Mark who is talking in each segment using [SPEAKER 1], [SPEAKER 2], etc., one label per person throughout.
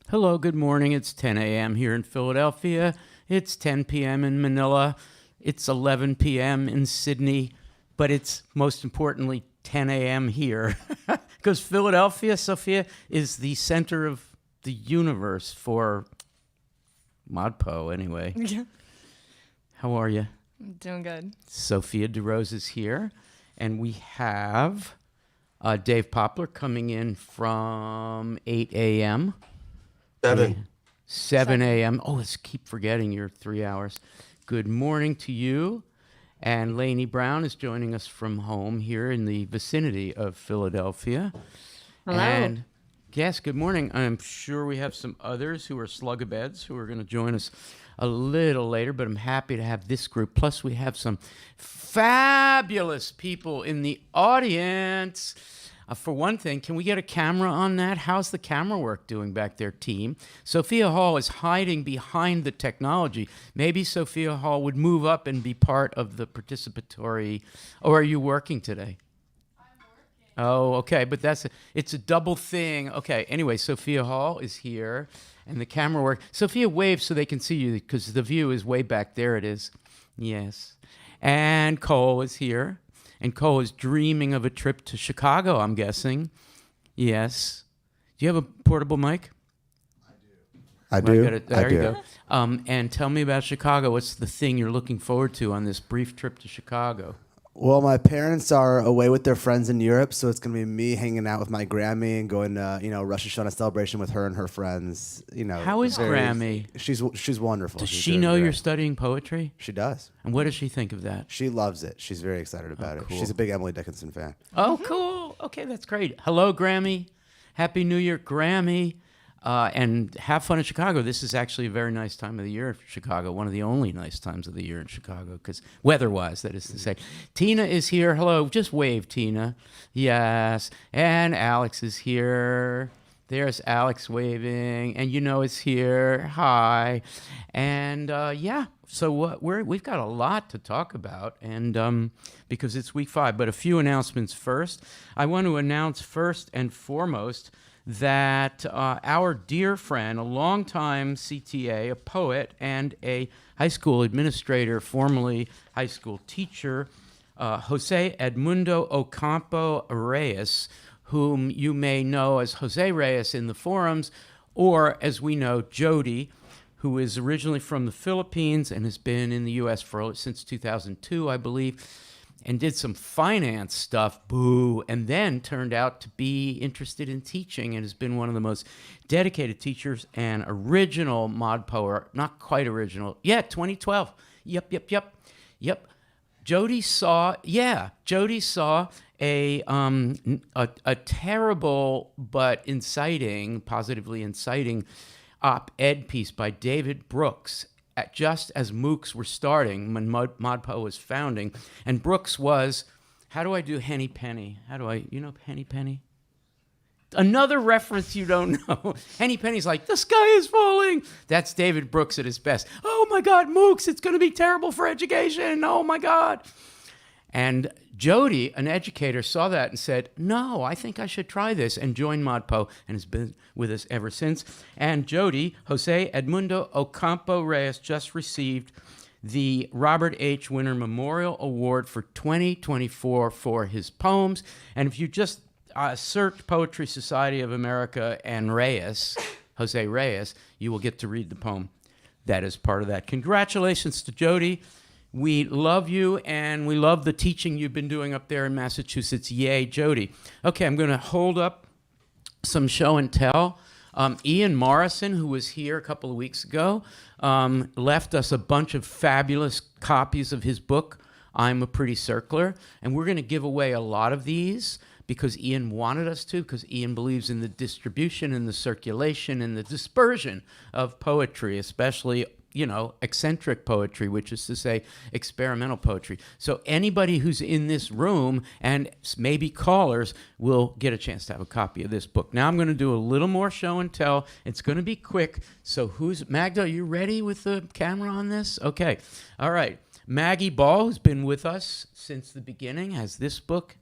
[SPEAKER 1] Hello, good morning. It's 10 a.m. here in Philadelphia. It's 10 p.m. in Manila. It's 11 p.m. in Sydney. But it's most importantly 10 a.m. here. Because Philadelphia, Sophia, is the center of the universe for ModPo, anyway.
[SPEAKER 2] Yeah.
[SPEAKER 1] How are you?
[SPEAKER 2] I'm doing good.
[SPEAKER 1] Sophia DeRose is here. And we have Dave Poplar coming in from 8 a.m. 7 a.m. Oh, let's keep forgetting you're 3 hours. Good morning to you. And Lainey Brown is joining us from home here in the vicinity of Philadelphia.
[SPEAKER 2] Hello.
[SPEAKER 1] And yes, good morning. I'm sure we have some others who are slugabeds who are going to join us a little later, but I'm happy to have this group. Plus, we have some fabulous people in the audience. For one thing, can we get a camera on that? How's the camera work doing back there, team? Sophia Hall is hiding behind the technology. Maybe Sophia Hall would move up and be part of the participatory. Or are you working today? I'm working. Oh, okay, but it's a double thing. Okay, anyway, Sophia Hall is here, and the camera work. Sophia, wave so they can see you, because the view is way back there. It is. Yes. And Cole is here. And Cole is dreaming of a trip to Chicago, I'm guessing. Yes. Do you have a portable mic?
[SPEAKER 3] I do.
[SPEAKER 1] There you go. And tell me about Chicago. What's the thing you're looking forward to on this brief trip to Chicago?
[SPEAKER 3] Well, my parents are away with their friends in Europe, so it's going to be me hanging out with my Grammy and going to, Rosh Hashanah celebration with her and her friends.
[SPEAKER 1] How is Grammy?
[SPEAKER 3] She's wonderful.
[SPEAKER 1] Does
[SPEAKER 3] She's
[SPEAKER 1] she
[SPEAKER 3] doing
[SPEAKER 1] know
[SPEAKER 3] great.
[SPEAKER 1] you're studying poetry?
[SPEAKER 3] She does.
[SPEAKER 1] And what does she think of that?
[SPEAKER 3] She loves it. She's very excited about it.
[SPEAKER 1] cool.
[SPEAKER 3] She's a big Emily Dickinson fan.
[SPEAKER 1] Oh, cool. Okay, that's great. Hello, Grammy. Happy New Year, Grammy. And have fun in Chicago. This is actually a very nice time of the year for Chicago. One of the only nice times of the year in Chicago, because weather-wise, that is to say. Tina is here. Hello. Just wave, Tina. Yes. And Alex is here. There's Alex waving. And it's here. Hi. And yeah. So we've got a lot to talk about, and because it's week 5. But a few announcements first. I want to announce first and foremost that our dear friend, a longtime CTA, a poet, and a high school administrator, formerly high school teacher, Jose Edmundo Ocampo Reyes, whom you may know as Jose Reyes in the forums, or as we know, Jody, who is originally from the Philippines and has been in the U.S. since 2002, I believe, and did some finance stuff, and then turned out to be interested in teaching and has been one of the most dedicated teachers and original ModPo, not quite original, 2012. Yep. Jody saw a terrible but positively inciting op-ed piece by David Brooks just as MOOCs were starting, when ModPo was founding. And Brooks was, how do I do Henny Penny? Henny Penny? Another reference you don't know. Henny Penny's like, the sky is falling. That's David Brooks at his best. Oh my God, MOOCs, it's going to be terrible for education. Oh my God. And Jody, an educator, saw that and said, no, I think I should try this, and joined ModPo and has been with us ever since. And Jody, Jose Edmundo Ocampo Reyes, just received the Robert H. Winter Memorial Award for 2024 for his poems. And if you just search Poetry Society of America and Reyes, Jose Reyes, you will get to read the poem that is part of that. Congratulations to Jody. We love you, and we love the teaching you've been doing up there in Massachusetts. Yay, Jody. Okay, I'm going to hold up some show and tell. Ian Morrison, who was here a couple of weeks ago, left us a bunch of fabulous copies of his book, I'm a Pretty Circler, and we're going to give away a lot of these because Ian wanted us to, because Ian believes in the distribution and the circulation and the dispersion of poetry, especially eccentric poetry, which is to say experimental poetry. So anybody who's in this room and maybe callers will get a chance to have a copy of this book. Now I'm going to do a little more show and tell. It's going to be quick. So Magda, are you ready with the camera on this? Okay. All right. Maggie Ball, who's been with us since the beginning, has this book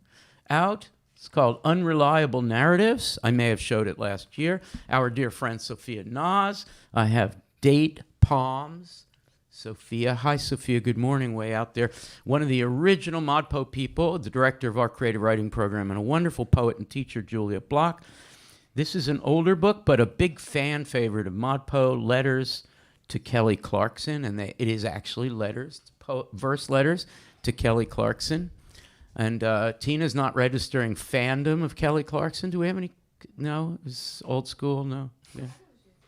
[SPEAKER 1] out. It's called Unreliable Narratives. I may have showed it last year. Our dear friend Sophia Nas. I have Date Palms. Sophia. Hi, Sophia. Good morning, way out there. One of the original ModPo people, the director of our creative writing program, and a wonderful poet and teacher, Julia Block. This is an older book, but a big fan favorite of ModPo, Letters to Kelly Clarkson. And it is actually letters, verse letters to Kelly Clarkson. And Tina's not registering fandom of Kelly Clarkson. Do we have any? No? It's old school? No? Yeah.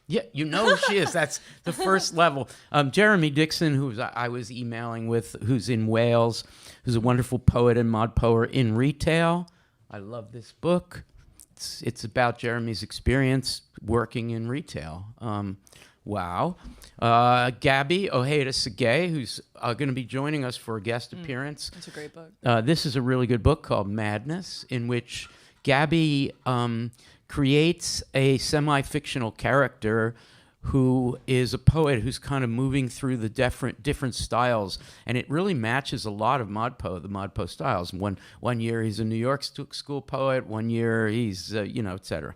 [SPEAKER 1] Yeah, you know who she is. That's the first level. Jeremy Dixon, who I was emailing with, who's in Wales, who's a wonderful poet and modpoer in retail. I love this book. It's about Jeremy's experience working in retail. Wow. Gabby Ojeda Segay, who's going to be joining us for a guest appearance.
[SPEAKER 2] It's a great book.
[SPEAKER 1] This is a really good book called Madness, in which Gabby creates a semi-fictional character who is a poet who's kind of moving through the different styles, and it really matches a lot of the ModPo styles. One year he's a New York school poet, one year he's, etc.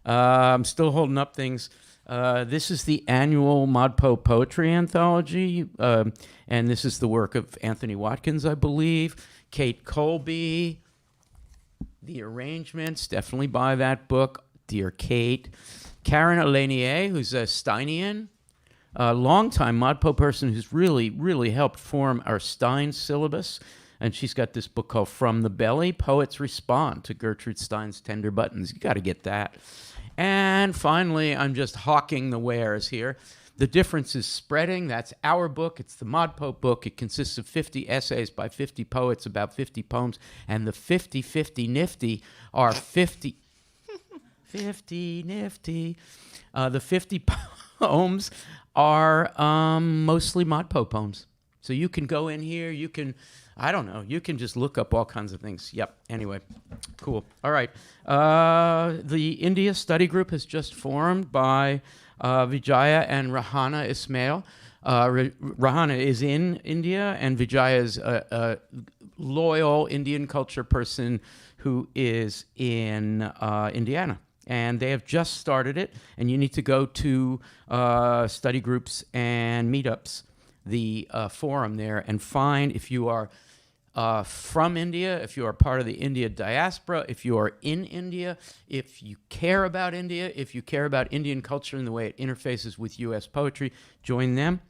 [SPEAKER 1] I'm still holding up things. This is the annual ModPo Poetry Anthology, and this is the work of Anthony Watkins, I believe, Kate Colby. The arrangements, definitely buy that book, dear Kate. Karen Elenier, who's a Steinian, a longtime ModPo person who's really, really helped form our Stein syllabus. And she's got this book called From the Belly, Poets Respond to Gertrude Stein's Tender Buttons. You got to get that. And finally, I'm just hawking the wares here. The Difference is Spreading. That's our book. It's the ModPo book. It consists of 50 essays by 50 poets about 50 poems. And the 50-50 nifty are 50... 50 nifty. The 50 poems are mostly ModPo poems. So you can go in here. You can... I don't know. You can just look up all kinds of things. Yep. Anyway, cool. All right. The India study group has just formed by Vijaya and Rahana Ismail. Rahana is in India, and Vijaya is a loyal Indian culture person who is in Indiana. And they have just started it, and you need to go to study groups and meetups, the forum there, and find if you are from India, if you are part of the India diaspora, if you are in India, if you care about India, if you care about Indian culture and the way it interfaces with U.S. poetry, join them.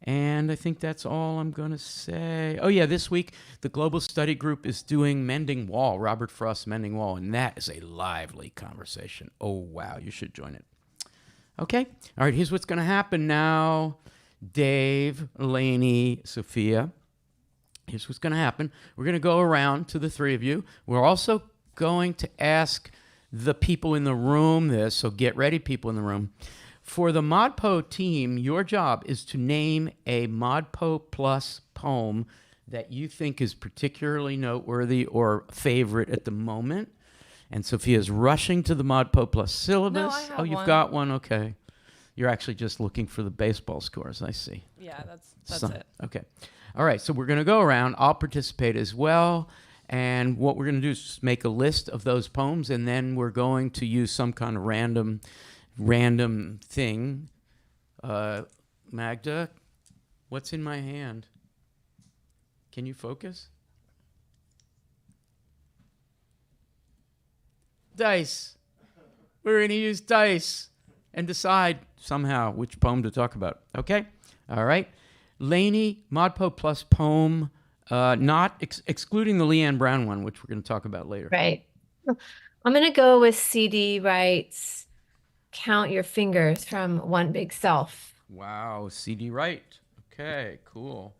[SPEAKER 1] And I think that's all I'm going to say. Oh, yeah, this week, the Global Study Group is doing Mending Wall, Robert Frost's Mending Wall, and that is a lively conversation. Oh, wow, you should join it. Okay, all right, here's what's going to happen now. Dave, Lainey, Sophia. Here's what's going to happen. We're going to go around to the three of you. We're also going to ask the people in the room this, so get ready, people in the room. For the ModPo team, your job is to name a ModPo Plus poem that you think is particularly noteworthy or favorite at the moment. And Sophia's rushing to the ModPo Plus syllabus.
[SPEAKER 2] No, I have
[SPEAKER 1] you've
[SPEAKER 2] one.
[SPEAKER 1] got one? Okay. You're actually just looking for the baseball scores, I see.
[SPEAKER 2] Yeah, that's it.
[SPEAKER 1] Okay. All right, so we're going to go around. I'll participate as well. And what we're going to do is just make a list of those poems, and then we're going to use some kind of random thing. Magda, what's in my hand? Can you focus? Dice. We're going to use dice and decide somehow which poem to talk about. Okay? All right. Lainey, ModPo Plus poem, not excluding the Leanne Brown one, which we're going to talk about later.
[SPEAKER 4] Right. I'm going to go with CD Wright's Count Your Fingers from One Big Self.
[SPEAKER 1] Wow, C.D. Wright. Okay, cool.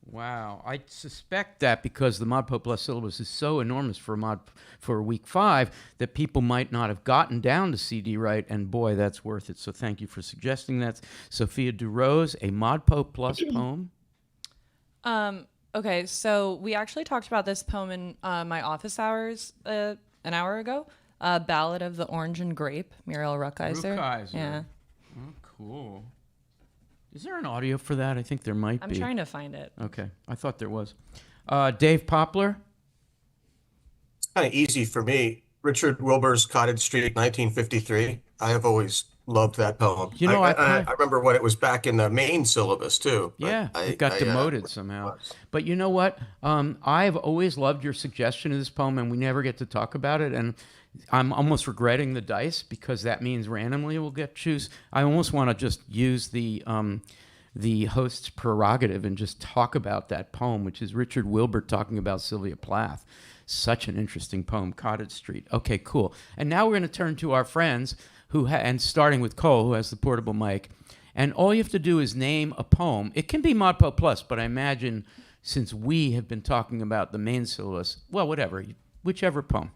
[SPEAKER 1] Wow, I suspect that because the ModPo Plus syllabus is so enormous for week 5 that people might not have gotten down to C.D. Wright, and boy, that's worth it. So thank you for suggesting that. Sophia DeRose, a ModPo Plus poem.
[SPEAKER 2] Okay, so we actually talked about this poem in my office hours an hour ago. Ballad of the Orange and Grape, Muriel Rukeyser. Yeah.
[SPEAKER 1] Oh, cool. Is there an audio for that? I think there might be.
[SPEAKER 2] I'm trying to find it.
[SPEAKER 1] Okay, I thought there was. Dave Poplar.
[SPEAKER 5] kind of easy for me. Richard Wilbur's Cottage Street, 1953. I have always loved that poem.
[SPEAKER 1] You know,
[SPEAKER 5] I remember when it was back in the main syllabus too, but
[SPEAKER 1] yeah, it got demoted somehow. But you know what? I've always loved your suggestion of this poem, and we never get to talk about it. And I'm almost regretting the dice because that means randomly we'll get choose. I almost want to just use the host's prerogative and just talk about that poem, which is Richard Wilbur talking about Sylvia Plath. Such an interesting poem, Cottage Street. Okay, cool. And now we're going to turn to our friends and starting with Cole, who has the portable mic. And all you have to do is name a poem. It can be ModPo Plus, but I imagine since we have been talking about the main syllabus, well, whatever, whichever poem.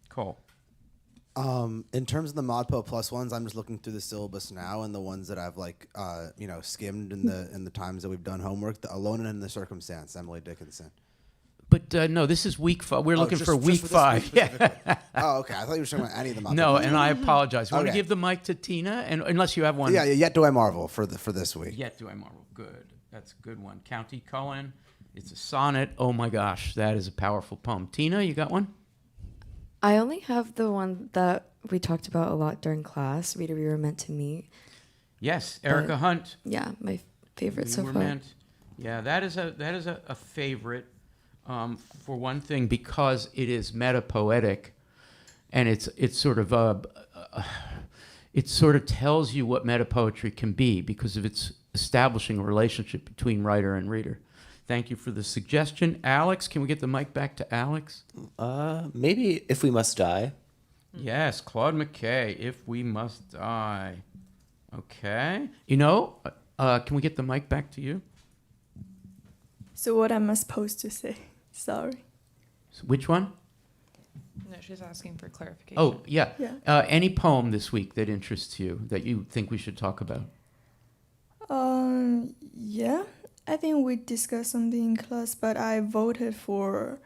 [SPEAKER 1] Cole.
[SPEAKER 3] In terms of the ModPo Plus ones, I'm just looking through the syllabus now, and the ones that I've skimmed in the times that we've done homework. The Alone and in the Circumstance, Emily Dickinson.
[SPEAKER 1] But no, this is week 5. We're looking for week 5. Yeah.
[SPEAKER 3] Oh, okay. I thought you were talking about any of them.
[SPEAKER 1] No, and I apologize. Want to
[SPEAKER 3] Okay.
[SPEAKER 1] give the mic to Tina, and unless you have one.
[SPEAKER 3] Yeah, Yet Do I Marvel for this week.
[SPEAKER 1] Yet Do I Marvel. Good. That's a good one. County Cullen. It's a sonnet. Oh my gosh, that is a powerful poem. Tina, you got one?
[SPEAKER 6] I only have the one that we talked about a lot during class, Reader We Were Meant to Meet.
[SPEAKER 1] Yes, Erica Hunt.
[SPEAKER 6] Yeah, my favorite
[SPEAKER 1] We
[SPEAKER 6] so
[SPEAKER 1] Were
[SPEAKER 6] far.
[SPEAKER 1] Meant. Yeah, that is a favorite. For one thing, because it is meta-poetic, and it sort of tells you what meta-poetry can be because of its establishing a relationship between writer and reader. Thank you for the suggestion. Alex, can we get the mic back to Alex?
[SPEAKER 7] Maybe If We Must Die.
[SPEAKER 1] Yes, Claude McKay, If We Must Die. Okay. Can we get the mic back to you?
[SPEAKER 8] So what am I supposed to say? Sorry.
[SPEAKER 1] Which one?
[SPEAKER 2] No, she's asking for clarification.
[SPEAKER 1] Oh, yeah.
[SPEAKER 8] Yeah.
[SPEAKER 1] Any poem this week that interests you, that you think we should talk about?
[SPEAKER 8] Yeah. I think we discussed something in class, but I voted for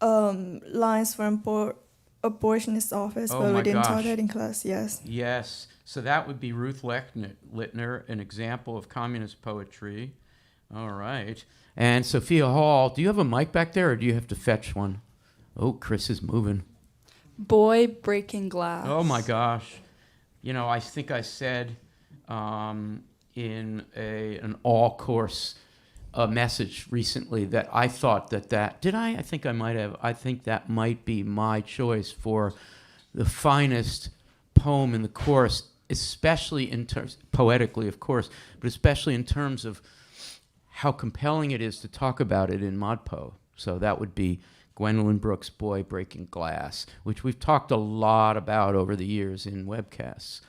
[SPEAKER 8] lines from abortionist office,
[SPEAKER 1] Oh
[SPEAKER 8] but
[SPEAKER 1] my
[SPEAKER 8] we didn't
[SPEAKER 1] gosh.
[SPEAKER 8] talk that in class. Yes.
[SPEAKER 1] Yes. So that would be Ruth Littner, an example of communist poetry. All right. And Sophia Hall, do you have a mic back there, or do you have to fetch one? Oh, Chris is moving.
[SPEAKER 9] Boy Breaking Glass.
[SPEAKER 1] Oh, my gosh. I think I said in an all-course message recently that I thought that did I? I think I might have. I think that might be my choice for the finest poem in the course, especially in terms, poetically, of course, but especially in terms of how compelling it is to talk about it in ModPo. So that would be Gwendolyn Brooks' Boy Breaking Glass, which we've talked a lot about over the years in webcasts.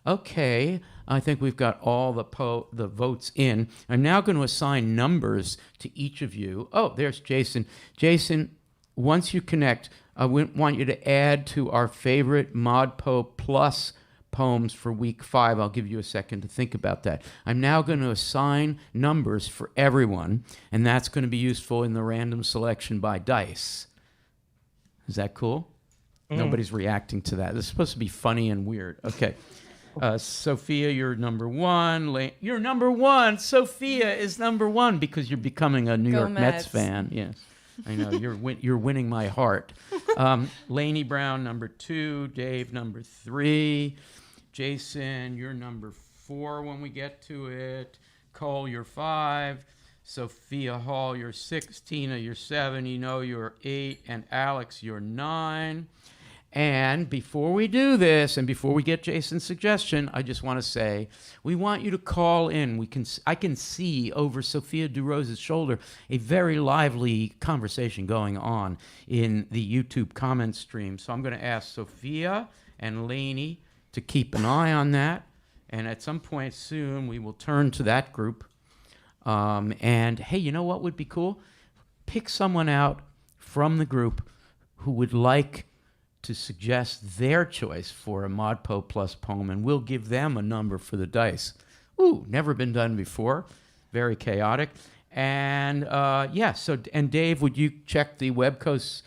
[SPEAKER 1] Okay, I think we've got all the votes in. I'm now going to assign numbers to each of you. Oh, there's Jason. Jason, once you connect, I want you to add to our favorite ModPo Plus poems for week 5. I'll give you a second to think about that. I'm now going to assign numbers for everyone, and that's going to be useful in the random selection by dice. Is that cool? Nobody's reacting to that. This is supposed to be funny and weird. Okay. Sophia, you're number 1. You're number 1. Sophia is number 1 because you're becoming a New York Mets fan. Yes. I know, you're winning my heart. Lainey Brown, number 2. Dave, number 3. Jason, you're number 4 when we get to it. Cole, you're 5. Sophia Hall, you're 6. Tina, you're 7. You're 8. And Alex, you're 9. And before we do this, and before we get Jason's suggestion, I just want to say, we want you to call in. I can see over Sophia DuRose's shoulder a very lively conversation going on in the YouTube comment stream. So I'm going to ask Sophia and Lainey to keep an eye on that. And at some point soon, we will turn to that group. And hey, you know what would be cool? Pick someone out from the group who would like to suggest their choice for a ModPo Plus poem, and we'll give them a number for the dice. Ooh, never been done before. Very chaotic. And and Dave, would you check the the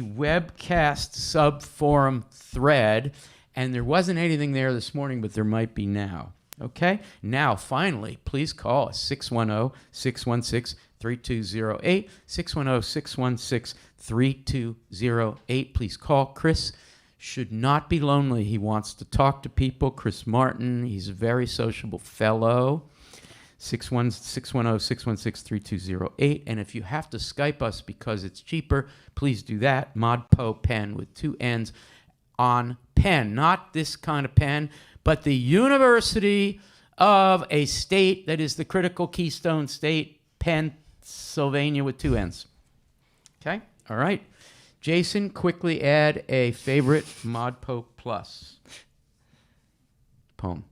[SPEAKER 1] Webcast sub-forum thread? And there wasn't anything there this morning, but there might be now. Okay? Now, finally, please call us, 610-616-3386. 3208. 610-616-3208. Please call. Chris should not be lonely. He wants to talk to people. Chris Martin, he's a very sociable fellow. 610-616-3208. And if you have to Skype us because it's cheaper, please do that. ModPo pen with 2 N's on pen. Not this kind of pen, but the University of a state that is the critical keystone state, Pennsylvania with 2 N's. Okay? All right. Jason, quickly add a favorite ModPo Plus poem.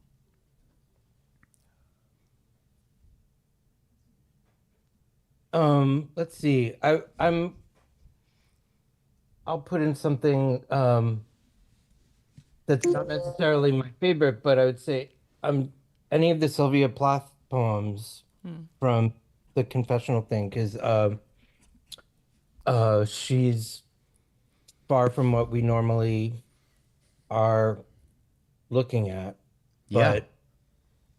[SPEAKER 10] Let's see. I'll put in something that's not necessarily my favorite, but I would say any of the Sylvia Plath poems from the confessional thing, because she's far from what we normally are looking at, but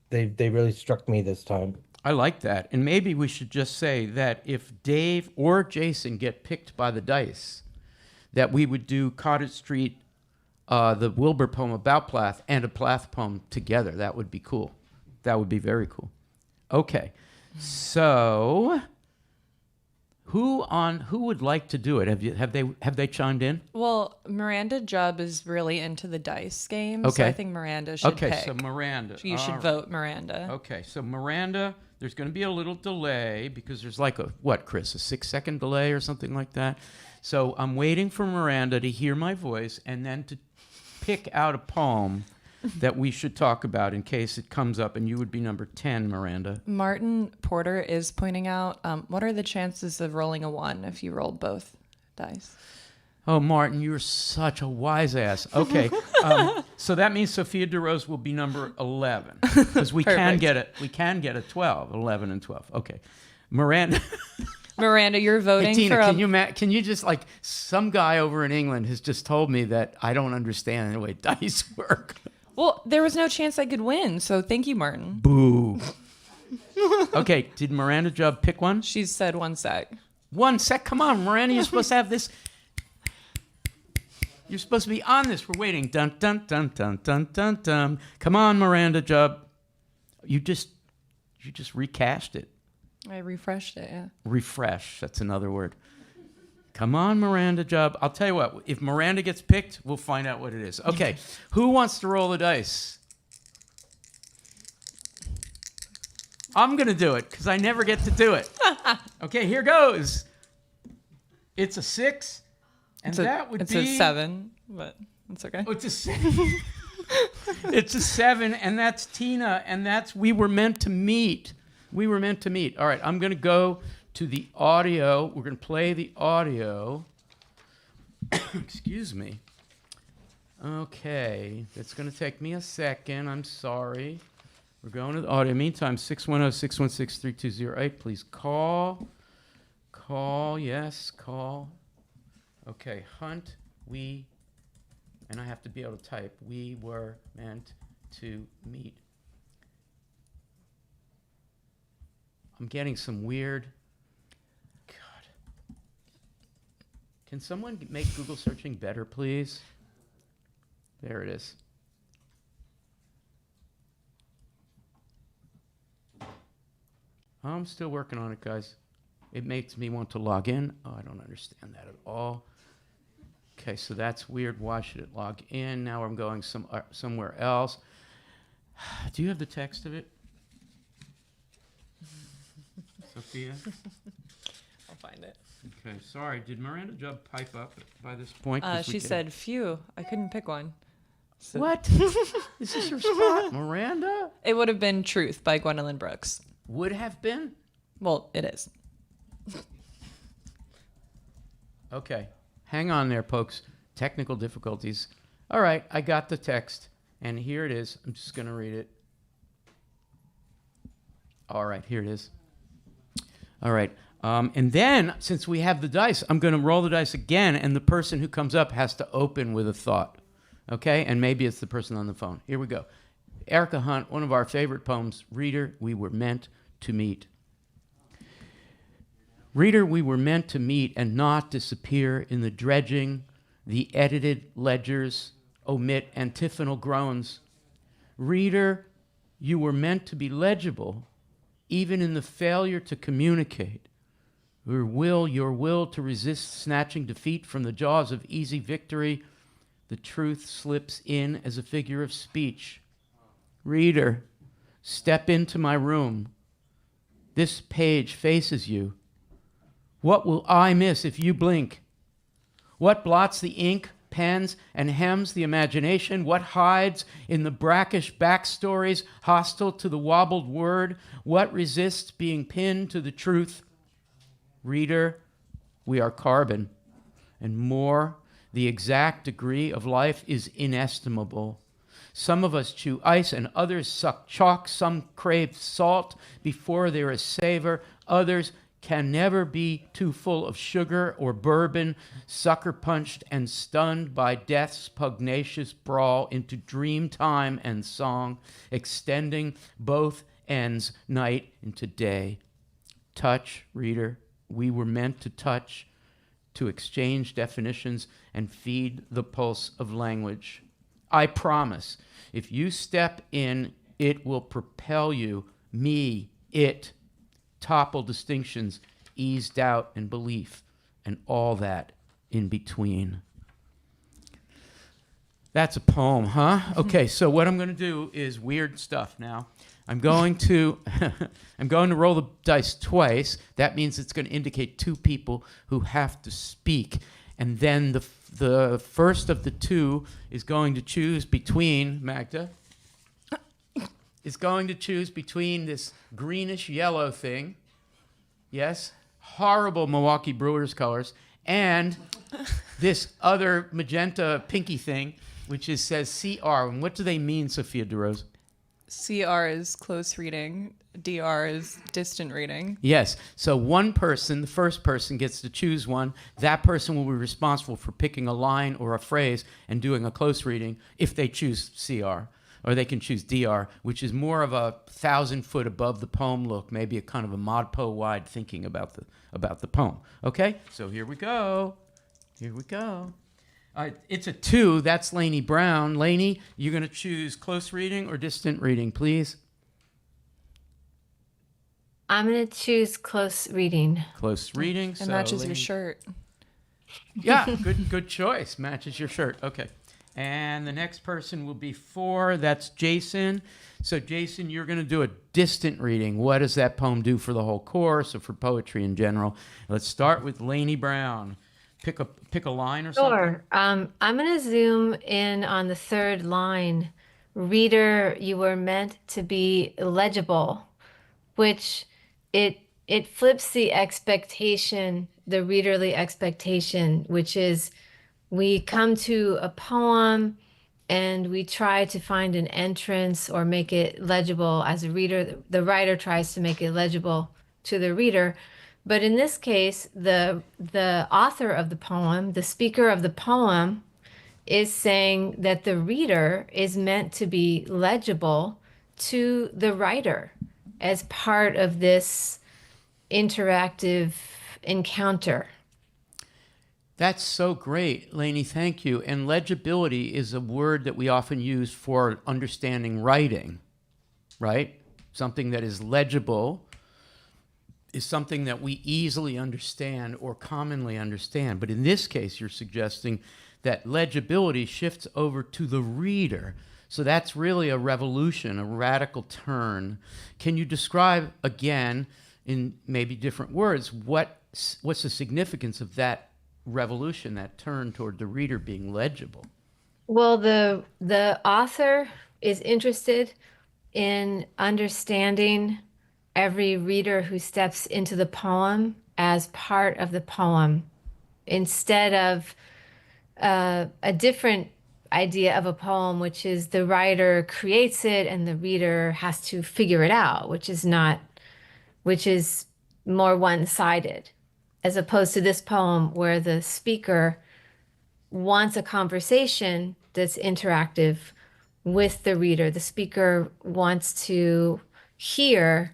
[SPEAKER 10] they really struck me this time.
[SPEAKER 1] I like that. And maybe we should just say that if Dave or Jason get picked by the dice, that we would do Cottage Street, the Wilbur poem about Plath, and a Plath poem together. That would be cool. That would be very cool. Okay. So who would like to do it? Have they chimed in?
[SPEAKER 2] Well, Miranda Jubb is really into the dice game, so
[SPEAKER 1] Okay.
[SPEAKER 2] I think Miranda should pick.
[SPEAKER 1] Okay, so Miranda.
[SPEAKER 2] You should vote Miranda.
[SPEAKER 1] Okay, so Miranda, there's going to be a little delay because there's like Chris, a 6-second delay or something like that. So I'm waiting for Miranda to hear my voice and then to pick out a poem that we should talk about in case it comes up, and you would be number 10, Miranda.
[SPEAKER 2] Martin Porter is pointing out, what are the chances of rolling a 1 if you rolled both dice?
[SPEAKER 1] Oh, Martin, you're such a wise ass. Okay, so that means Sophia DeRose will be number 11 because we can get it. We can get a 12, 11 and 12. Okay, Miranda.
[SPEAKER 2] Miranda, you're voting
[SPEAKER 1] Tina,
[SPEAKER 2] for
[SPEAKER 1] can you just, like, some guy over in England has just told me that I don't understand the way dice work.
[SPEAKER 2] Well, there was no chance I could win, so thank you, Martin.
[SPEAKER 1] Boo. Okay, did Miranda Jubb pick one?
[SPEAKER 2] She said 1 sec.
[SPEAKER 1] 1 sec? Come on, Miranda, you're supposed to have this. You're supposed to be on this. We're waiting. Dun, dun, dun, dun, dun, dun, dun. Come on, Miranda Jubb. You just recast it.
[SPEAKER 2] I refreshed it, yeah.
[SPEAKER 1] Refresh, that's another word. Come on, Miranda Jubb. I'll tell you what, if Miranda gets picked, we'll find out what it is. Okay, who wants to roll the dice? I'm going to do it because I never get to do it. Okay, here goes. It's a 6, and that would be...
[SPEAKER 2] It's a 7, but it's okay.
[SPEAKER 1] Oh, it's a 7. It's a 7, and that's Tina, and that's We Were Meant to Meet. We were meant to meet. All right, I'm going to go to the audio. We're going to play the audio. Excuse me. Okay, that's going to take me a second. I'm sorry. We're going to the audio. Meantime, 610-616-3208. Please call. Call, yes, call. Okay, Hunt, and I have to be able to type. We were meant to meet. I'm getting some weird... God. Can someone make Google searching better, please? There it is. I'm still working on it, guys. It makes me want to log in. Oh, I don't understand that at all. Okay, so that's weird. Why should it log in? Now I'm going somewhere else. Do you have the text of it? Sophia?
[SPEAKER 2] I'll find it.
[SPEAKER 1] Okay, sorry. Did Miranda Jubb pipe up by this point?
[SPEAKER 2] She said, phew, I couldn't pick one. So
[SPEAKER 1] What? Is this your spot, Miranda?
[SPEAKER 2] It would have been Truth by Gwendolyn Brooks.
[SPEAKER 1] Would have been?
[SPEAKER 2] Well, it is.
[SPEAKER 1] Okay. Hang on there, folks. Technical difficulties. All right, I got the text, and here it is. I'm just going to read it. All right, here it is. All right. And then, since we have the dice, I'm going to roll the dice again, and the person who comes up has to open with a thought. Okay? And maybe it's the person on the phone. Here we go. Erica Hunt, one of our favorite poems. Reader, we were meant to meet. Reader, we were meant to meet and not disappear in the dredging, the edited ledgers omit antiphonal groans. Reader, you were meant to be legible, even in the failure to communicate. Your will to resist snatching defeat from the jaws of easy victory, the truth slips in as a figure of speech. Reader, step into my room. This page faces you. What will I miss if you blink? What blots the ink, pens, and hems the imagination? What hides in the brackish backstories hostile to the wobbled word? What resists being pinned to the truth? Reader, we are carbon, and more, the exact degree of life is inestimable. Some of us chew ice and others suck chalk. Some crave salt before there is savor. Others can never be too full of sugar or bourbon, sucker punched and stunned by death's pugnacious brawl into dream time and song, extending both ends, night into day. Touch, reader, we were meant to touch, to exchange definitions and feed the pulse of language. I promise, if you step in, it will propel you, me, it, topple distinctions, ease doubt and belief, and all that in between. That's a poem, huh? Okay, so what I'm going to do is weird stuff now. I'm going to roll the dice twice. That means it's going to indicate two people who have to speak, and then the first of the two is going to choose between Magda. Is going to choose between this greenish yellow thing, yes, horrible Milwaukee Brewers colors, and this other magenta pinky thing, which says CR. And what do they mean, Sophia DeRose?
[SPEAKER 2] CR is close reading. DR is distant reading.
[SPEAKER 1] Yes. So one person, the first person, gets to choose one. That person will be responsible for picking a line or a phrase and doing a close reading if they choose CR. Or they can choose DR, which is more of a 1,000-foot above the poem look, maybe a kind of a ModPo-wide thinking about the poem. Okay? So here we go. Here we go. It's a 2. That's Lainey Brown. Lainey, you're going to choose close reading or distant reading, please?
[SPEAKER 4] I'm going to choose close reading.
[SPEAKER 1] Close reading.
[SPEAKER 2] It matches your shirt.
[SPEAKER 1] Yeah, good choice. Matches your shirt. Okay. And the next person will be 4. That's Jason. So, Jason, you're going to do a distant reading. What does that poem do for the whole course or for poetry in general? Let's start with Lainey Brown. Pick a line or something.
[SPEAKER 4] Sure. I'm going to zoom in on the third line. Reader, you were meant to be legible, which it flips the expectation, the readerly expectation, which is we come to a poem and we try to find an entrance or make it legible as a reader. The writer tries to make it legible to the reader. But in this case, the author of the poem, the speaker of the poem, is saying that the reader is meant to be legible to the writer as part of this interactive encounter.
[SPEAKER 1] That's so great, Lainey. Thank you. And legibility is a word that we often use for understanding writing, right? Something that is legible is something that we easily understand or commonly understand. But in this case, you're suggesting that legibility shifts over to the reader. So that's really a revolution, a radical turn. Can you describe again, in maybe different words, what's the significance of that revolution, that turn toward the reader being legible?
[SPEAKER 4] Well, the author is interested in understanding every reader who steps into the poem as part of the poem, instead of a different idea of a poem, which is the writer creates it and the reader has to figure it out, which is more one-sided, as opposed to this poem where the speaker wants a conversation that's interactive with the reader. The speaker wants to hear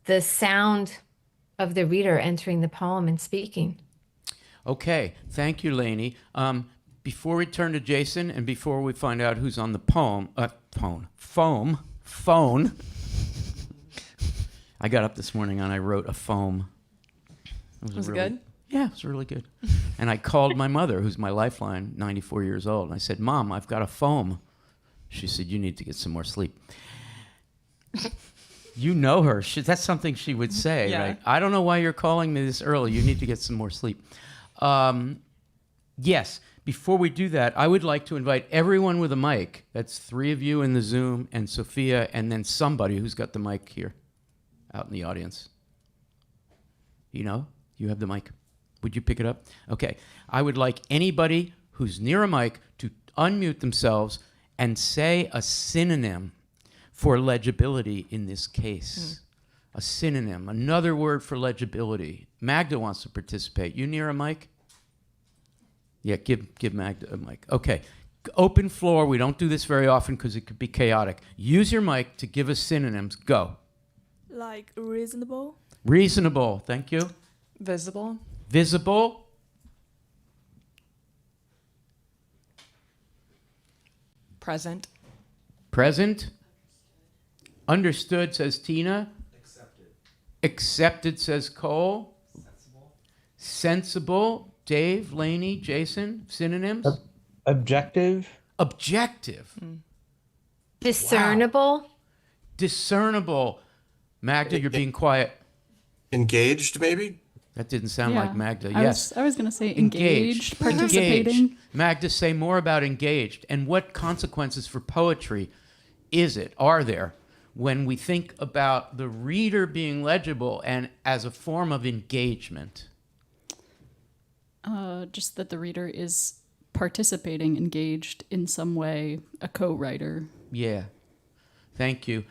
[SPEAKER 4] the sound of the reader entering the poem and speaking.
[SPEAKER 1] Okay, thank you, Lainey. Before we turn to Jason and before we find out who's on the phone. I got up this morning and I wrote a foam.
[SPEAKER 2] Was it good?
[SPEAKER 1] Yeah, it was really good. And I called my mother, who's my lifeline, 94 years old, and I said, Mom, I've got a foam. She said, you need to get some more sleep. You know her. That's something she would say,
[SPEAKER 2] Yeah.
[SPEAKER 1] right? I don't know why you're calling me this early. You need to get some more sleep. Yes, before we do that, I would like to invite everyone with a mic. That's 3 of you in the Zoom and Sophia, and then somebody who's got the mic here out in the audience. You know, you have the mic. Would you pick it up? Okay. I would like anybody who's near a mic to unmute themselves and say a synonym for legibility in this case. A synonym, another word for legibility. Magda wants to participate. You near a mic? Yeah, give Magda a mic. Okay. Open floor. We don't do this very often because it could be chaotic. Use your mic to give us synonyms. Go.
[SPEAKER 8] Like reasonable.
[SPEAKER 1] Reasonable. Thank you.
[SPEAKER 2] Visible.
[SPEAKER 1] Visible.
[SPEAKER 2] Present.
[SPEAKER 1] Present. Understood, says Tina. Accepted, says Cole. Sensible. Dave, Lainey, Jason. Synonyms.
[SPEAKER 10] Objective.
[SPEAKER 1] Objective.
[SPEAKER 4] Discernible.
[SPEAKER 1] Wow. Discernible. Magda, you're being quiet.
[SPEAKER 5] Engaged, maybe?
[SPEAKER 1] That didn't sound like Magda.
[SPEAKER 9] I
[SPEAKER 1] Yes.
[SPEAKER 9] was going to say engaged, participating.
[SPEAKER 1] Engaged. Magda, say more about engaged. And what consequences for poetry are there when we think about the reader being legible and as a form of engagement?
[SPEAKER 9] Just that the reader is participating, engaged in some way, a co-writer.
[SPEAKER 1] Yeah. Thank you.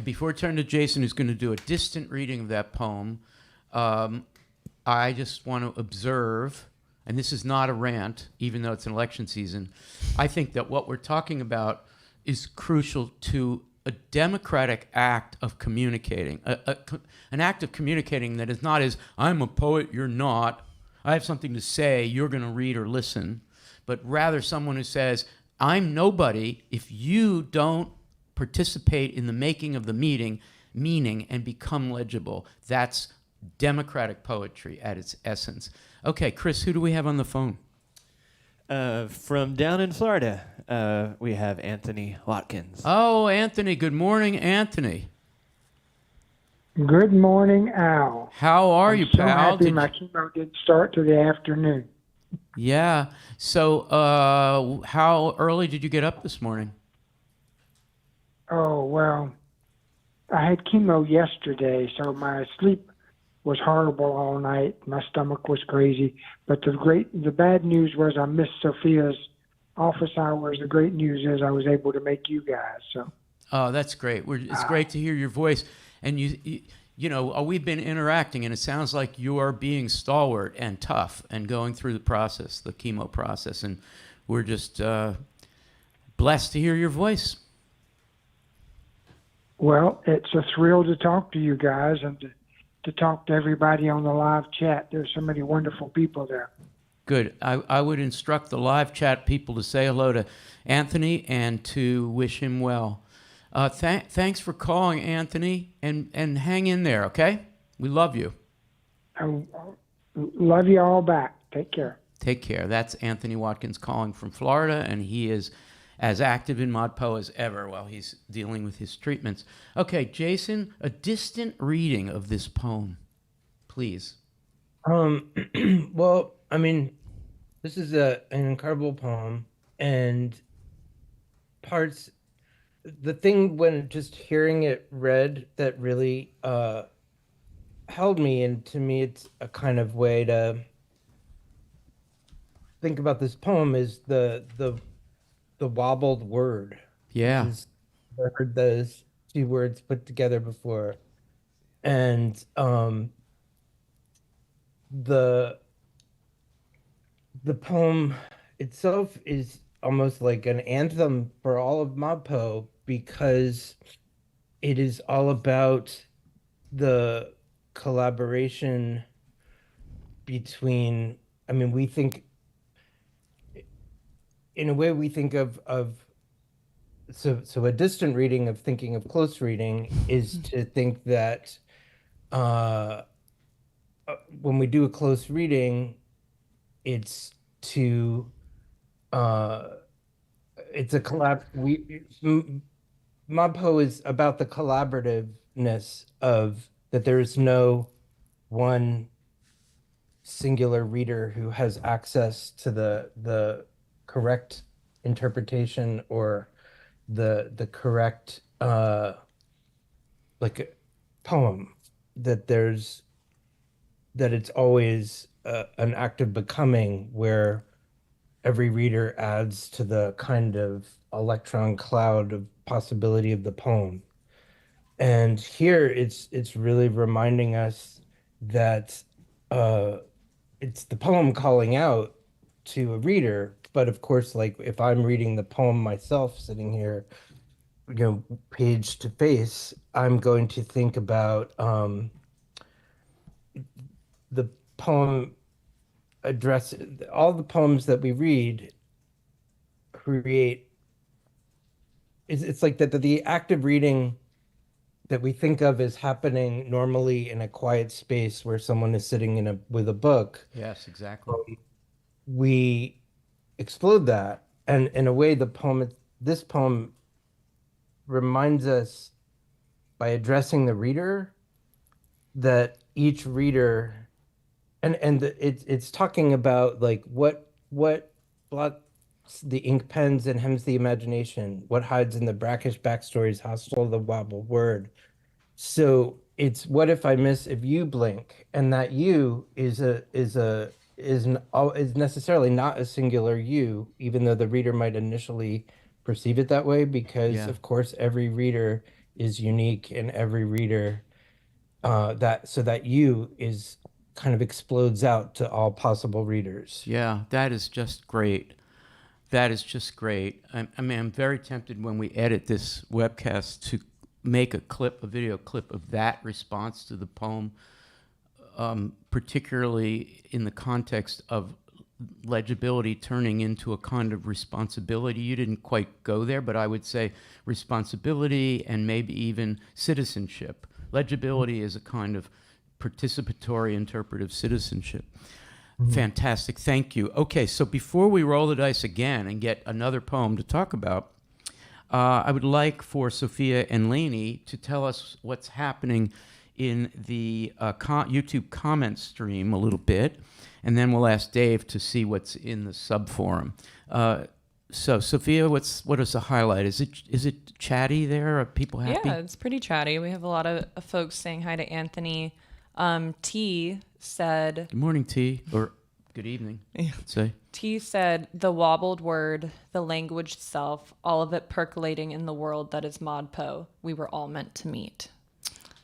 [SPEAKER 1] Before I turn to Jason, who's going to do a distant reading of that poem, I just want to observe, and this is not a rant, even though it's an election season, I think that what we're talking about is crucial to a democratic act of communicating, an act of communicating that is not as, I'm a poet, you're not, I have something to say, you're going to read or listen, but rather someone who says, I'm nobody if you don't participate in the making of the meaning and become legible. That's democratic poetry at its essence. Okay, Chris, who do we have on the phone?
[SPEAKER 7] From down in Florida, we have Anthony Watkins.
[SPEAKER 1] Oh, Anthony. Good morning, Anthony.
[SPEAKER 11] Good morning, Al.
[SPEAKER 1] How are you,
[SPEAKER 11] so
[SPEAKER 1] pal?
[SPEAKER 11] Happy my chemo didn't start till the afternoon.
[SPEAKER 1] Yeah. So, how early did you get up this morning?
[SPEAKER 11] Oh, well, I had chemo yesterday, so my sleep was horrible all night. My stomach was crazy. But the bad news was I missed Sophia's office hours. The great news is I was able to make you guys. So.
[SPEAKER 1] Oh, that's great. It's great to hear your voice. And you know, we've been interacting, and it sounds like you are being stalwart and tough and going through the process, the chemo process. And we're just blessed to hear your voice.
[SPEAKER 11] Well, it's a thrill to talk to you guys and to talk to everybody on the live chat. There's so many wonderful people there.
[SPEAKER 1] Good. I would instruct the live chat people to say hello to Anthony and to wish him well. Thanks for calling, Anthony, and hang in there, okay? We love you.
[SPEAKER 11] I love you all back. Take care.
[SPEAKER 1] Take care. That's Anthony Watkins calling from Florida, and he is as active in ModPo as ever while he's dealing with his treatments. Okay, Jason, a distant reading of this poem, please.
[SPEAKER 10] Well, I mean, this is an incredible poem, and the thing when just hearing it read that really held me, and to me it's a kind of way to think about this poem, is the wobbled word.
[SPEAKER 1] Yeah.
[SPEAKER 10] I've heard those two words put together before. And the poem itself is almost like an anthem for all of ModPo, because it is all about the collaboration between, I mean, we think, in a way, we think of so a distant reading of thinking of close reading is to think that when we do a close reading, it's to it's a collab. Mobpo is about the collaborativeness of that. There is no one singular reader who has access to the correct interpretation or the correct like poem. That it's always an act of becoming where every reader adds to the kind of electron cloud of possibility of the poem. And here it's really reminding us that it's the poem calling out to a reader. But of course, like if I'm reading the poem myself, sitting here, page to face, I'm going to think about the poem address. All the poems that we read create. It's like that the act of reading that we think of as happening normally in a quiet space where someone is sitting with a book.
[SPEAKER 1] Yes, exactly.
[SPEAKER 10] We explode that, and in a way, this poem reminds us by addressing the reader that each reader, it's talking about like what blots the ink pens and hems the imagination, what hides in the brackish backstories hostile the wobble word. So it's what if I miss if you blink, and that you is necessarily not a singular you, even though the reader might initially perceive it that way, because of course every reader is unique, and every reader that you is kind of explodes out to all possible readers.
[SPEAKER 1] Yeah, that is just great. That is just great. I mean, I'm very tempted when we edit this webcast to make a video clip of that response to the poem, particularly in the context of legibility turning into a kind of responsibility. You didn't quite go there, but I would say responsibility and maybe even citizenship. Legibility is a kind of participatory interpretive citizenship. Fantastic. Thank you. Okay, so before we roll the dice again and get another poem to talk about, I would like for Sophia and Lainey to tell us what's happening in the YouTube comment stream a little bit, and then we'll ask Dave to see what's in the subforum. So, Sophia, what is the highlight? Is it chatty there? Are people happy?
[SPEAKER 2] Yeah, it's pretty chatty. We have a lot of folks saying hi to Anthony. T said...
[SPEAKER 1] Good morning, T. Or good evening, I'd say.
[SPEAKER 2] T said, the wobbled word, the language itself, all of it percolating in the world that is Modpo. We were all meant to meet.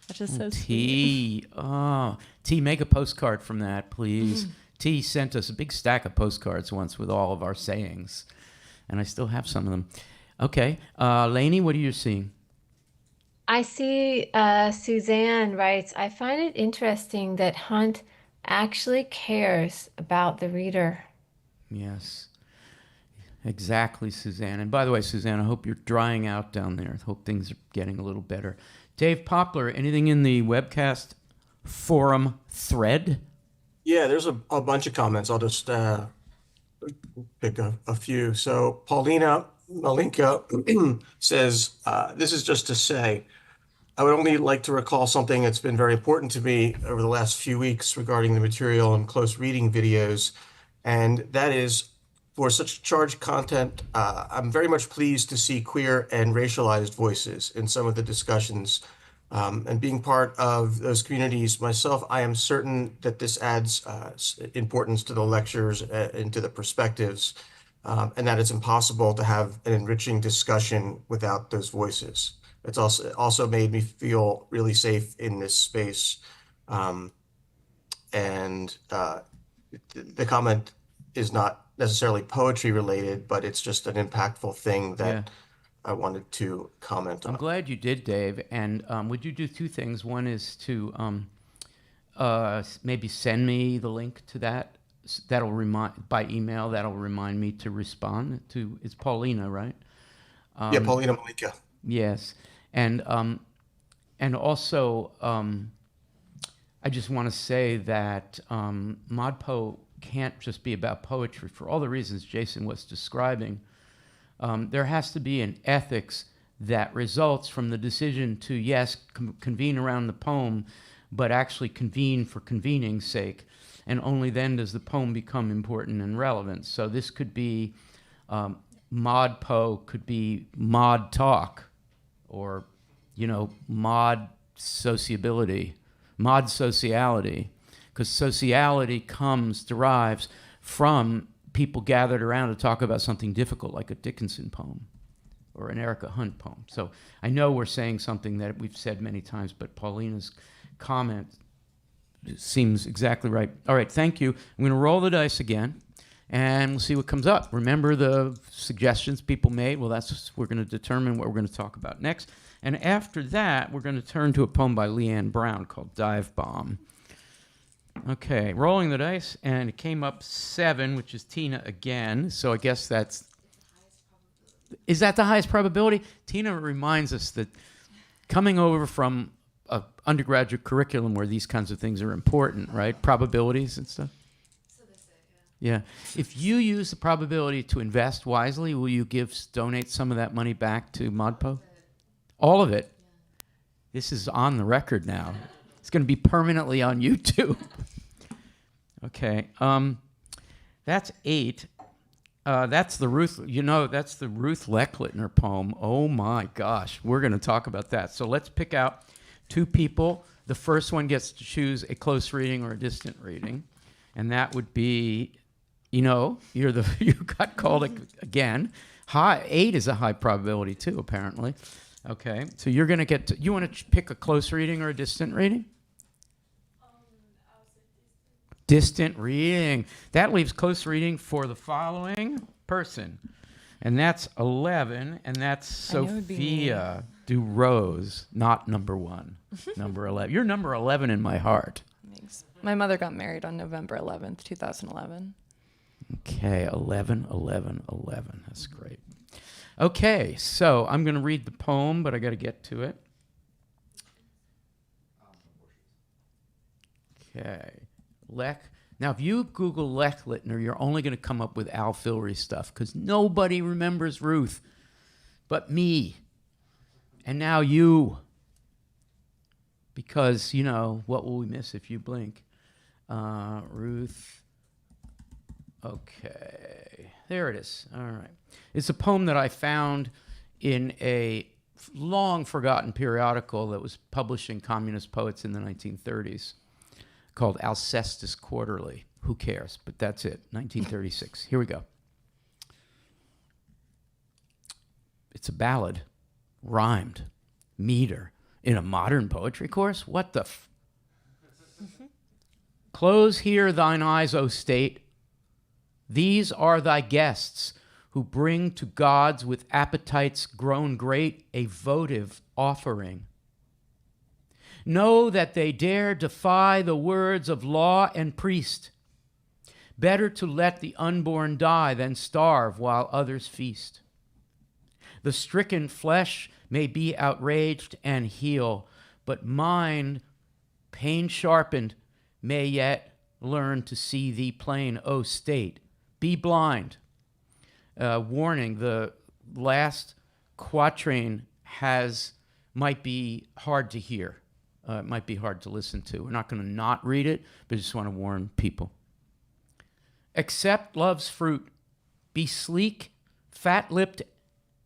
[SPEAKER 2] That just says
[SPEAKER 1] T. Oh, T, make a postcard from that, please. T sent us a big stack of postcards once with all of our sayings, and I still have some of them. Okay, Lainey, what are you seeing?
[SPEAKER 4] I see Suzanne writes, I find it interesting that Hunt actually cares about the reader.
[SPEAKER 1] Yes, exactly, Suzanne. And by the way, Suzanne, I hope you're drying out down there. I hope things are getting a little better. Dave Poplar, anything in the webcast forum thread?
[SPEAKER 5] Yeah, there's a bunch of comments. I'll just pick a few. So Paulina Malinka says, this is just to say, I would only like to recall something that's been very important to me over the last few weeks regarding the material and close reading videos. And that is, for such charged content, I'm very much pleased to see queer and racialized voices in some of the discussions. And being part of those communities myself, I am certain that this adds importance to the lectures and to the perspectives, and that it's impossible to have an enriching discussion without those voices. It's also made me feel really safe in this space. And the comment is not necessarily poetry related, but it's just an impactful thing that I wanted to comment on.
[SPEAKER 1] I'm glad you did, Dave. And would you do two things? One is to maybe send me the link to that. That'll remind by email. That'll remind me to respond to. It's Paulina, right?
[SPEAKER 5] Yeah, Paulina Malika.
[SPEAKER 1] Yes, and also I just want to say that ModPo can't just be about poetry for all the reasons Jason was describing. There has to be an ethics that results from the decision to, yes, convene around the poem, but actually convene for convening's sake. And only then does the poem become important and relevant. So this could be, ModPo could be mod talk, or, mod sociability, mod sociality, because sociality derives from people gathered around to talk about something difficult, like a Dickinson poem or an Erica Hunt poem. So I know we're saying something that we've said many times, but Paulina's comment seems exactly right. All right, thank you. I'm going to roll the dice again, and we'll see what comes up. Remember the suggestions people made? Well, we're going to determine what we're going to talk about next. And after that, we're going to turn to a poem by Leanne Brown called Dive Bomb. Okay, rolling the dice, and it came up 7, which is Tina again. So I guess is that the highest probability? Tina reminds us that coming over from an undergraduate curriculum where these kinds of things are important, right? Probabilities and stuff. Yeah. If you use the probability to invest wisely, will you donate some of that money back to ModPo? All of it? This is on the record now. It's going to be permanently on YouTube. Okay. That's 8. That's the Ruth Lechlittner poem. Oh my gosh. We're going to talk about that. So let's pick out 2 people. The first one gets to choose a close reading or a distant reading. And that would be, you got called again. 8 is a high probability too, apparently. Okay, so you're going to you want to pick a close reading or a distant reading? Distant reading. That leaves close reading for the following person. And that's 11, and that's Sophia DuRose, not number 1, number 11. You're number 11 in my heart.
[SPEAKER 2] Thanks. My mother got married on November 11th, 2011.
[SPEAKER 1] Okay, 11, 11, 11. That's great. Okay, so I'm going to read the poem, but I got to get to it. Okay. Now, if you Google Lechlittner, you're only going to come up with Al Filrery stuff, because nobody remembers Ruth but me. And now you. Because, what will we miss if you blink? Ruth. Okay. There it is. All right. It's a poem that I found in a long-forgotten periodical that was publishing communist poets in the 1930s called Alcestis Quarterly. Who cares? But that's it. 1936. Here we go. It's a ballad, rhymed, meter, in a modern poetry course? What the Close here thine eyes, O state. These are thy guests, who bring to gods with appetites grown great a votive offering. Know that they dare defy the words of law and priest. Better to let the unborn die than starve while others feast. The stricken flesh may be outraged and heal, but mind, pain sharpened, may yet learn to see thee plain, O state. Be blind. Warning, the last quatrain might be hard to hear. It might be hard to listen to. We're not going to not read it, but I just want to warn people. Accept love's fruit. Be sleek, fat-lipped,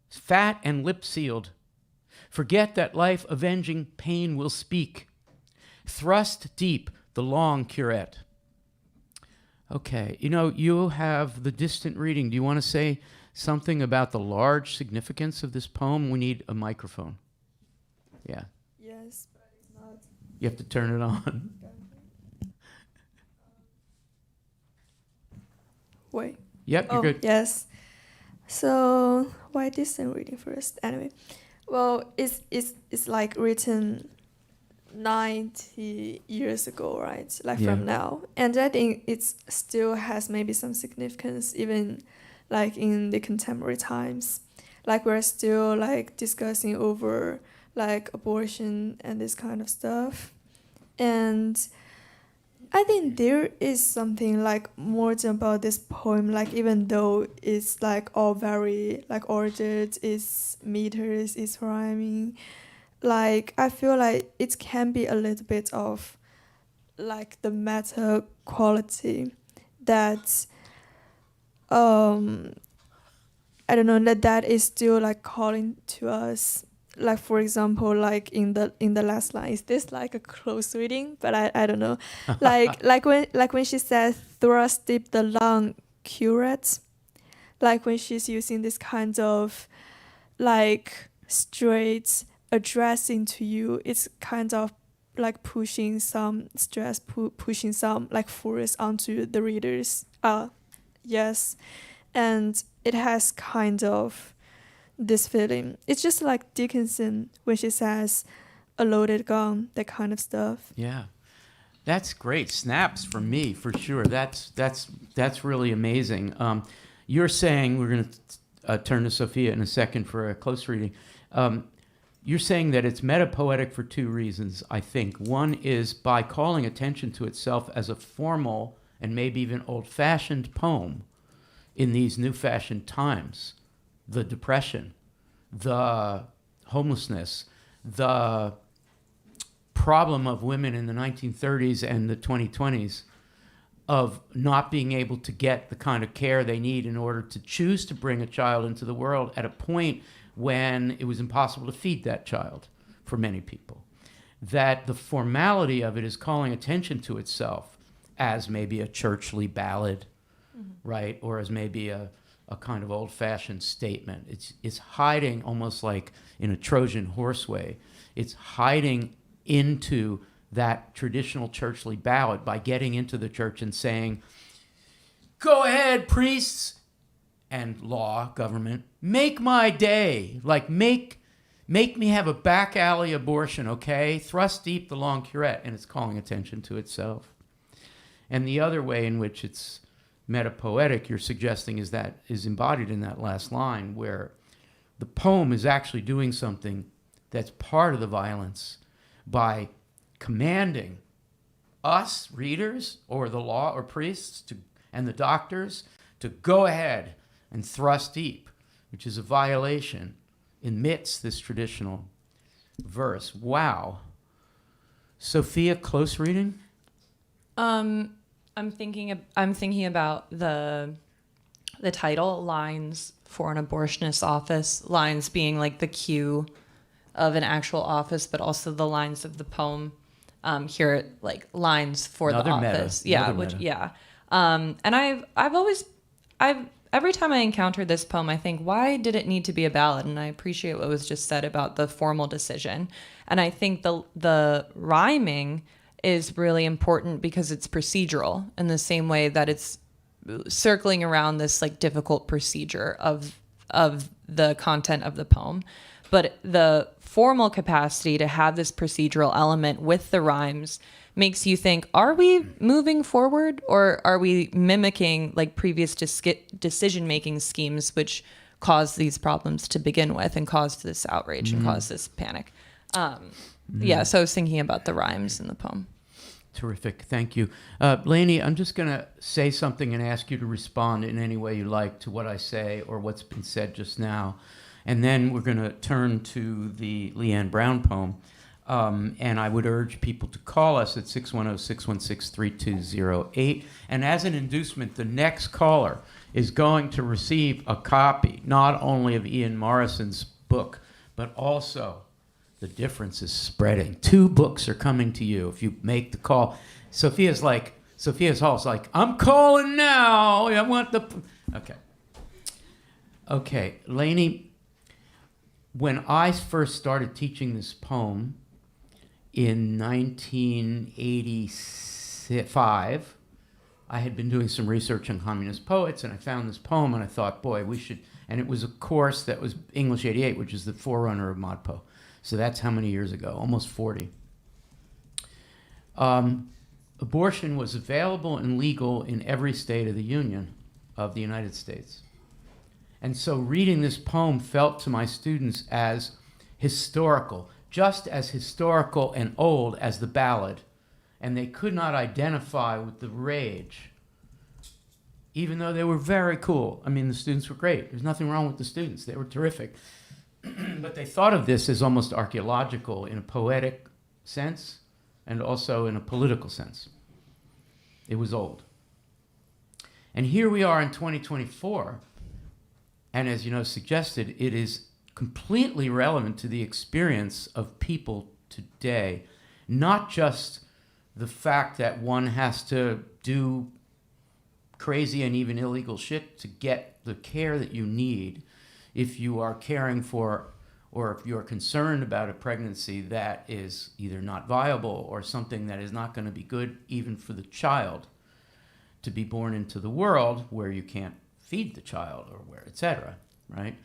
[SPEAKER 1] fat and lip-sealed. Forget that life-avenging pain will speak. Thrust deep the long curette. Okay, you have the distant reading. Do you want to say something about the large significance of this poem? We need a microphone. Yeah.
[SPEAKER 8] Yes, but it's not.
[SPEAKER 1] You have to turn it on.
[SPEAKER 8] Wait.
[SPEAKER 1] Yep, you're good.
[SPEAKER 8] Yes. So why distant reading first? Anyway, well, it's like written 90 years ago, right? Like
[SPEAKER 1] Yeah.
[SPEAKER 8] from now. And I think it still has maybe some significance even like in the contemporary times. Like we're still like discussing over like abortion and this kind of stuff. And I think there is something like more than about this poem, like even though it's like all very like ordered, it's meters, it's rhyming, like I feel like it can be a little bit of like the meta quality that I don't know, that is still like calling to us. Like for example, like in the last line, is this like a close reading? But I don't know. Like when she says thrust deep the lung curate, like when she's using this kind of like straight addressing to you, it's kind of like pushing some stress, pushing some like force onto the readers. Yes, and it has kind of this feeling. It's just like Dickinson when she says a loaded gun, that kind of stuff.
[SPEAKER 1] Yeah. That's great. Snaps for me, for sure. That's really amazing. You're saying, we're going to turn to Sophia in a second for a close reading. You're saying that it's metapoetic for two reasons, I think. One is by calling attention to itself as a formal and maybe even old-fashioned poem in these new-fashioned times. The depression, the homelessness, the problem of women in the 1930s and the 2020s of not being able to get the kind of care they need in order to choose to bring a child into the world at a point when it was impossible to feed that child for many people. That the formality of it is calling attention to itself as maybe a churchly ballad, right? Or as maybe a kind of old-fashioned statement. It's hiding almost like in a Trojan horse way. It's hiding into that traditional churchly ballad by getting into the church and saying, go ahead, priests and law, government, make my day. Like, make me have a back alley abortion, okay? Thrust deep the long curette. And it's calling attention to itself. And the other way in which it's metapoetic, you're suggesting, is embodied in that last line, where the poem is actually doing something that's part of the violence by commanding us readers or the law or priests and the doctors to go ahead and thrust deep, which is a violation amidst this traditional verse. Wow. Sophia, close reading?
[SPEAKER 2] I'm thinking about the title, lines for an abortionist's office, lines being like the cue of an actual office, but also the lines of the poem here, like lines for
[SPEAKER 1] Another
[SPEAKER 2] the
[SPEAKER 1] meta.
[SPEAKER 2] office. Yeah,
[SPEAKER 1] Another
[SPEAKER 2] which
[SPEAKER 1] meta.
[SPEAKER 2] yeah. And I've every time I encounter this poem, I think, why did it need to be a ballad? And I appreciate what was just said about the formal decision. And I think the rhyming is really important because it's procedural in the same way that it's circling around this like difficult procedure of the content of the poem. But the formal capacity to have this procedural element with the rhymes makes you think, are we moving forward or are we mimicking like previous decision-making schemes which caused these problems to begin with and caused this outrage and caused this panic? Yeah, so I was thinking about the rhymes in the poem.
[SPEAKER 1] Terrific. Thank you. Lainey, I'm just going to say something and ask you to respond in any way you like to what I say or what's been said just now. And then we're going to turn to the Leanne Brown poem. And I would urge people to call us at 610-616-3208. And as an inducement, the next caller is going to receive a copy, not only of Ian Morrison's book, but also The Difference is Spreading. 2 books are coming to you if you make the call. Sophia Hall's like, I'm calling now. I want the... Okay, Lainey, when I first started teaching this poem in 1985, I had been doing some research on communist poets, and I found this poem, and I thought, boy, we should... And it was a course that was English 88, which is the forerunner of ModPo. So that's how many years ago? Almost 40. abortion was available and legal in every state of the Union of the United States. And so reading this poem felt to my students as historical, just as historical and old as the ballad. And they could not identify with the rage, even though they were very cool. I mean, the students were great. There's nothing wrong with the students. They were terrific. But they thought of this as almost archaeological in a poetic sense and also in a political sense. It was old. And here we are in 2024, and as you know, suggested, it is completely relevant to the experience of people today, not just the fact that one has to do crazy and even illegal shit to get the care that you need if you are caring for or if you're concerned about a pregnancy that is either not viable or something that is not going to be good even for the child to be born into the world where you can't feed the child or where, etc., right?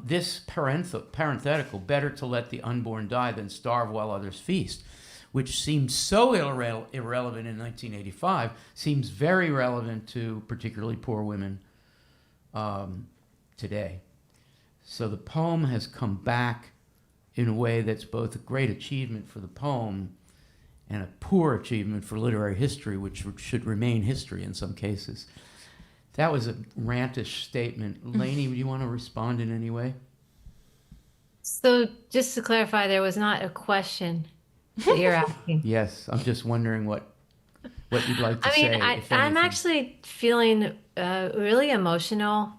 [SPEAKER 1] This parenthetical, better to let the unborn die than starve while others feast, which seemed so irrelevant in 1985, seems very relevant to particularly poor women today. So the poem has come back in a way that's both a great achievement for the poem and a poor achievement for literary history, which should remain history in some cases. That was a rantish statement. Lainey, do you want to respond in any way?
[SPEAKER 4] So just to clarify, there was not a question that you're asking.
[SPEAKER 1] Yes, I'm just wondering what you'd like to
[SPEAKER 4] I mean,
[SPEAKER 1] say.
[SPEAKER 4] I'm actually feeling really emotional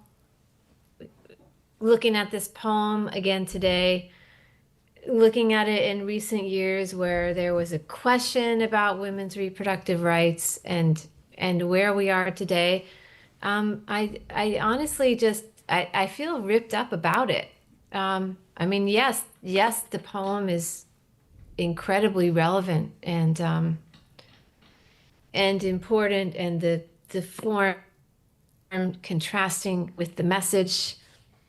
[SPEAKER 4] looking at this poem again today, looking at it in recent years where there was a question about women's reproductive rights and where we are today. I honestly just I feel ripped up about it. I mean, yes, the poem is incredibly relevant and important, and the form contrasting with the message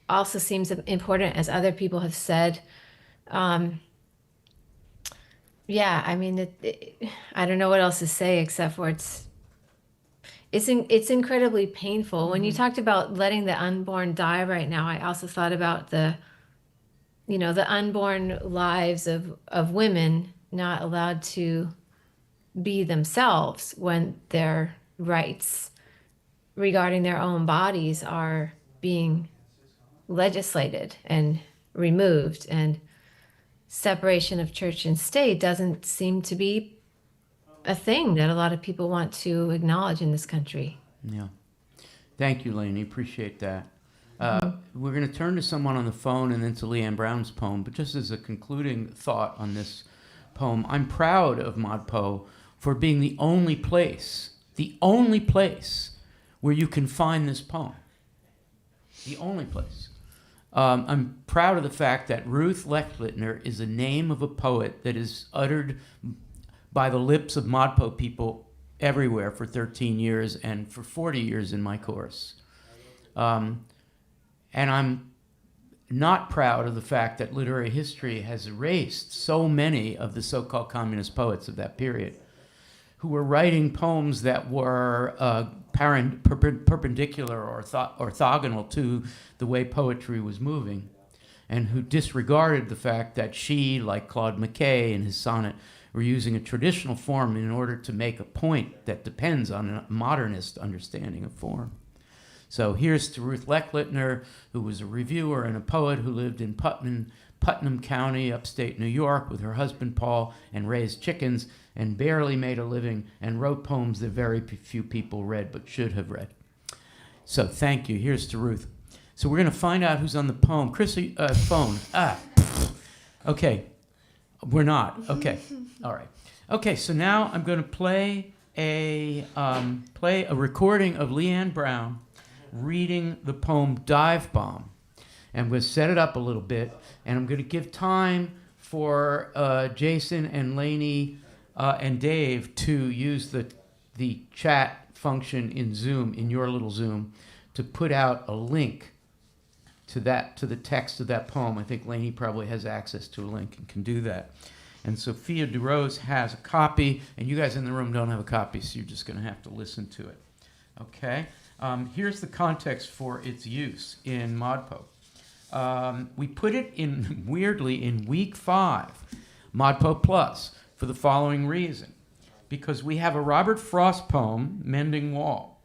[SPEAKER 4] also seems important, as other people have said. Yeah, I mean, I don't know what else to say except for it's incredibly painful. When you talked about letting the unborn die right now, I also thought about the unborn lives of women not allowed to be themselves when their rights regarding their own bodies are being legislated and removed, and separation of church and state doesn't seem to be a thing that a lot of people want to acknowledge in this country.
[SPEAKER 1] Yeah. Thank you, Lainey. Appreciate that. We're going to turn to someone on the phone and then to Leanne Brown's poem, but just as a concluding thought on this poem, I'm proud of ModPo for being the only place where you can find this poem. The only place. I'm proud of the fact that Ruth Lechlittner is a name of a poet that is uttered by the lips of ModPo people everywhere for 13 years and for 40 years in my course. And I'm not proud of the fact that literary history has erased so many of the so-called communist poets of that period who were writing poems that were perpendicular or orthogonal to the way poetry was moving, and who disregarded the fact that she, like Claude McKay in his sonnet, were using a traditional form in order to make a point that depends on a modernist understanding of form. So here's to Ruth Lechlittner, who was a reviewer and a poet who lived in Putnam County, upstate New York, with her husband Paul, and raised chickens, and barely made a living, and wrote poems that very few people read but should have read. So thank you. Here's to Ruth. So we're going to find out who's on the poem. Chrissy, phone. Okay. We're not. Okay. All right. Okay, so now I'm going to play a recording of Leanne Brown reading the poem Dive Bomb. And I'm going to set it up a little bit, and I'm going to give time for Jason and Lainey and Dave to use the chat function in Zoom, in your little Zoom, to put out a link to the text of that poem. I think Lainey probably has access to a link and can do that. And Sophia DeRose has a copy, and you guys in the room don't have a copy, so you're just going to have to listen to it. Okay? Here's the context for its use in ModPo. We put it in, weirdly, in week 5, ModPo Plus, for the following reason. Because we have a Robert Frost poem, Mending Wall.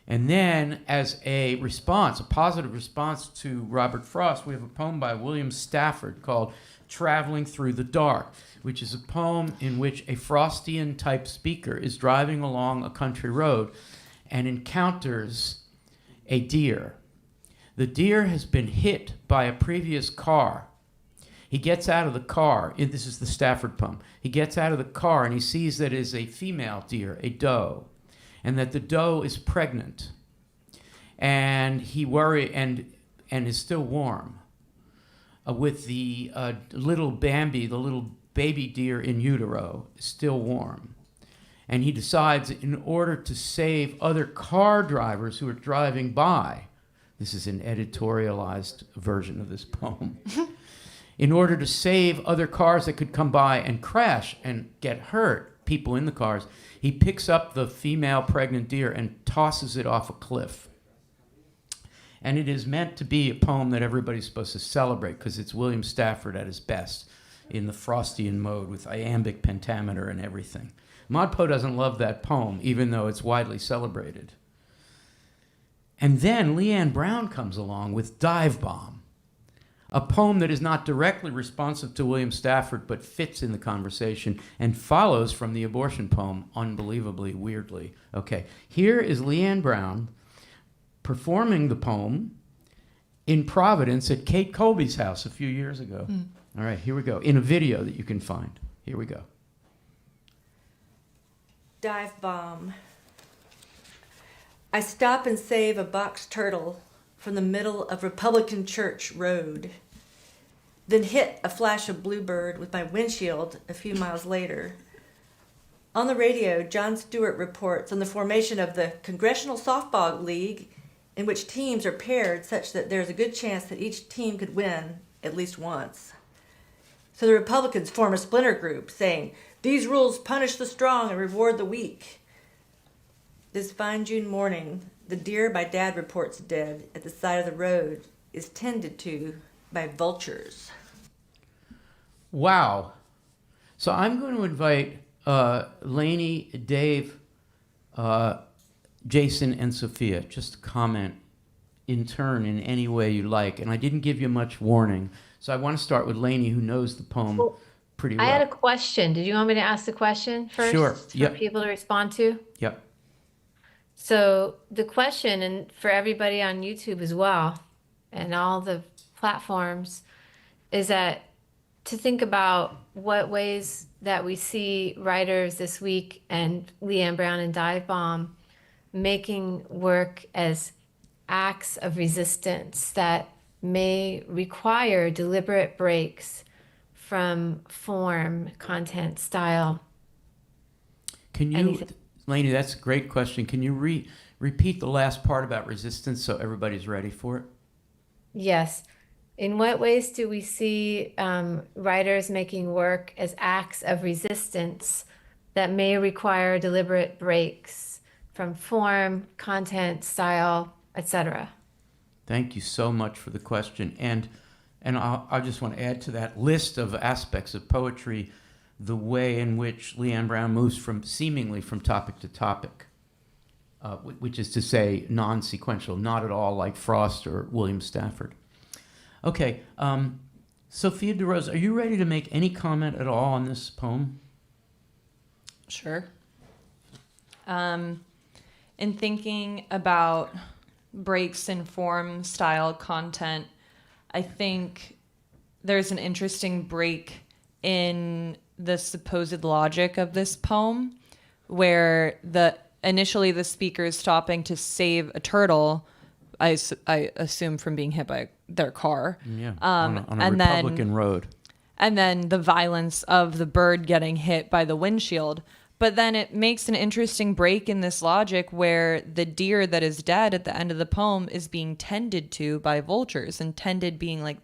[SPEAKER 1] And then, as a response, a positive response to Robert Frost, we have a poem by William Stafford called Traveling Through the Dark, which is a poem in which a Frostian-type speaker is driving along a country road and encounters a deer. The deer has been hit by a previous car. He gets out of the car. This is the Stafford poem. He gets out of the car and he sees that it is a female deer, a doe, and that the doe is pregnant. And he worries and is still warm with the little Bambi, the little baby deer in utero, still warm. And he decides, in order to save other car drivers who are driving by, this is an editorialized version of this poem, in order to save other cars that could come by and crash and get hurt, people in the cars, he picks up the female pregnant deer and tosses it off a cliff. And it is meant to be a poem that everybody's supposed to celebrate because it's William Stafford at his best in the Frostian mode with iambic pentameter and everything. ModPo doesn't love that poem, even though it's widely celebrated. And then Leanne Brown comes along with Dive Bomb, a poem that is not directly responsive to William Stafford, but fits in the conversation and follows from the abortion poem unbelievably weirdly. Okay, here is Leanne Brown performing the poem in Providence at Kate Colby's house a few years ago. All right, here we go, in a video that you can find. Here we go.
[SPEAKER 12] Dive bomb. I stop and save a box turtle from the middle of Republican Church Road, then hit a flash of bluebird with my windshield a few miles later. On the radio, Jon Stewart reports on the formation of the Congressional Softball League, in which teams are paired such that there's a good chance that each team could win at least once. So the Republicans form a splinter group saying, "These rules punish the strong and reward the weak." This fine June morning, the deer my dad reports dead at the side of the road is tended to by vultures.
[SPEAKER 1] Wow. So I'm going to invite Lainey, Dave, Jason, and Sophia just to comment in turn in any way you like. And I didn't give you much warning. So I want to start with Lainey, who knows the poem pretty well.
[SPEAKER 4] I had a question. Did you want me to ask the question first?
[SPEAKER 1] Sure.
[SPEAKER 4] For people to respond to?
[SPEAKER 1] Yep.
[SPEAKER 4] So the question, and for everybody on YouTube as well, and all the platforms, is that to think about what ways that we see writers this week and Leanne Brown and Dive Bomb making work as acts of resistance that may require deliberate breaks from form, content, style.
[SPEAKER 1] Can you, Lainey, that's a great question. Can you repeat the last part about resistance so everybody's ready for it?
[SPEAKER 4] Yes. In what ways do we see writers making work as acts of resistance that may require deliberate breaks from form, content, style, etc.?
[SPEAKER 1] Thank you so much for the question. And I just want to add to that list of aspects of poetry the way in which Leanne Brown moves seemingly from topic to topic, which is to say non-sequential, not at all like Frost or William Stafford. Okay, Sophia DeRose, are you ready to make any comment at all on this poem?
[SPEAKER 2] Sure. In thinking about breaks in form, style, content, I think there's an interesting break in the supposed logic of this poem, where initially the speaker is stopping to save a turtle, I assume from being hit by their car.
[SPEAKER 1] Yeah, on a Republican road.
[SPEAKER 2] And then the violence of the bird getting hit by the windshield. But then it makes an interesting break in this logic where the deer that is dead at the end of the poem is being tended to by vultures, and tended being like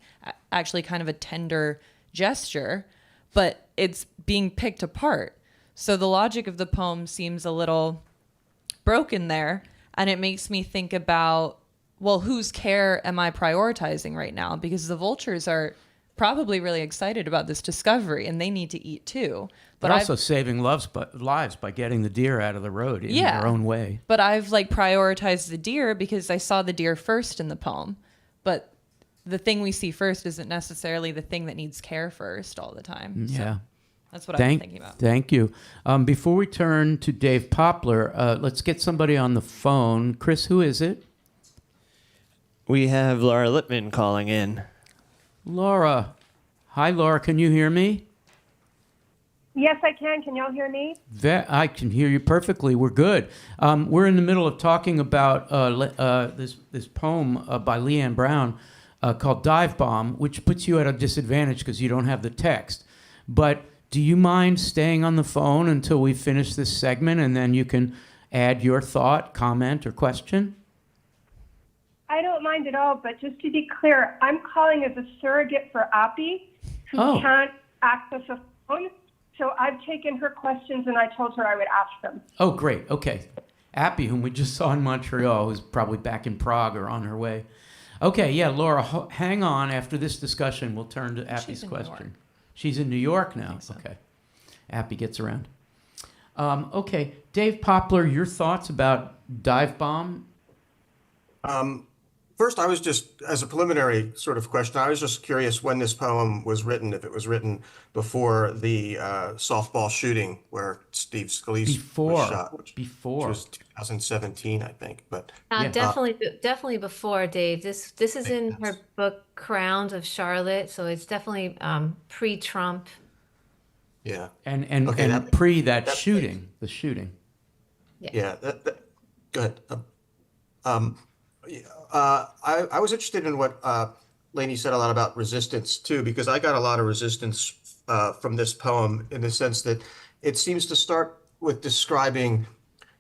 [SPEAKER 2] actually kind of a tender gesture. but it's being picked apart. So the logic of the poem seems a little broken there. And it makes me think about, well, whose care am I prioritizing right now? Because the vultures are probably really excited about this discovery and they need to eat too.
[SPEAKER 1] But also saving lives by getting the deer out of the road in their own way.
[SPEAKER 2] But I've like prioritized the deer because I saw the deer first in the poem. But the thing we see first isn't necessarily the thing that needs care first all the time.
[SPEAKER 1] Yeah.
[SPEAKER 2] So that's what I'm thinking about.
[SPEAKER 1] Thank you. Before we turn to Dave Poplar, let's get somebody on the phone. Chris, who is it?
[SPEAKER 7] We have Laura Lippman calling in.
[SPEAKER 1] Laura. Hi, Laura. Can you hear me?
[SPEAKER 13] Yes, I can. Can y'all hear me?
[SPEAKER 1] I can hear you perfectly. We're good. We're in the middle of talking about this poem by Leanne Brown called Dive Bomb, which puts you at a disadvantage because you don't have the text. But do you mind staying on the phone until we finish this segment and then you can add your thought, comment, or question?
[SPEAKER 13] I don't mind at all, but just to be clear, I'm calling as a surrogate for Appy, who can't access a phone. So I've taken her questions and I told her I would ask them.
[SPEAKER 1] Oh, great. Okay. Appy, whom we just saw in Montreal, is probably back in Prague or on her way. Okay, yeah, Laura, hang on. After this discussion, we'll turn to Appy's question. She's in New York now. So. Okay. Appy gets around. Okay, Dave Poplar, your thoughts about Dive Bomb?
[SPEAKER 5] First, I was just, as a preliminary sort of question, I was just curious when this poem was written, if it was written before the softball shooting where Steve Scalise was shot, which was 2017, I think. But
[SPEAKER 4] definitely before, Dave. This is in her book Crowns of Charlotte, so it's definitely pre-Trump.
[SPEAKER 5] Yeah,
[SPEAKER 1] and pre that shooting, the shooting.
[SPEAKER 5] Yeah, go ahead. I was interested in what Lainey said a lot about resistance too, because I got a lot of resistance from this poem in the sense that it seems to start with describing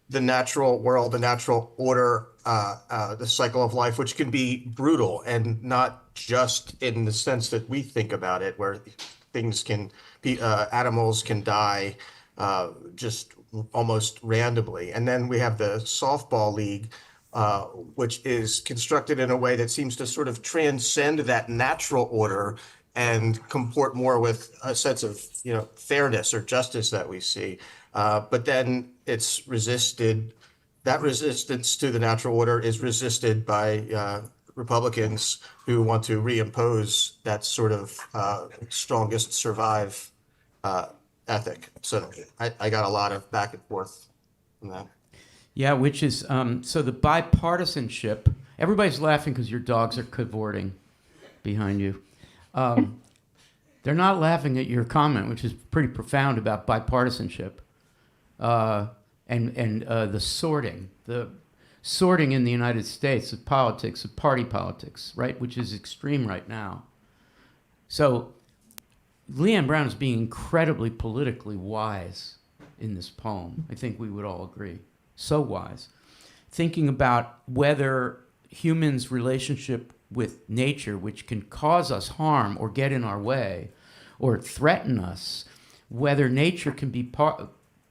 [SPEAKER 5] the natural world, the natural order, the cycle of life, which can be brutal and not just in the sense that we think about it, where things can be, animals can die just almost randomly. And then we have the softball league, which is constructed in a way that seems to sort of transcend that natural order and comport more with a sense of, fairness or justice that we see. But then it's resisted. That resistance to the natural order is resisted by Republicans who want to reimpose that sort of strongest survive ethic. So I got a lot of back and forth from that.
[SPEAKER 1] Yeah, which is, so the bipartisanship, everybody's laughing because your dogs are cavorting behind you. They're not laughing at your comment, which is pretty profound about bipartisanship and the sorting in the United States of politics, of party politics, right, which is extreme right now. So Leanne Brown is being incredibly politically wise in this poem. I think we would all agree. So wise. Thinking about whether humans' relationship with nature, which can cause us harm or get in our way or threaten us, whether nature can be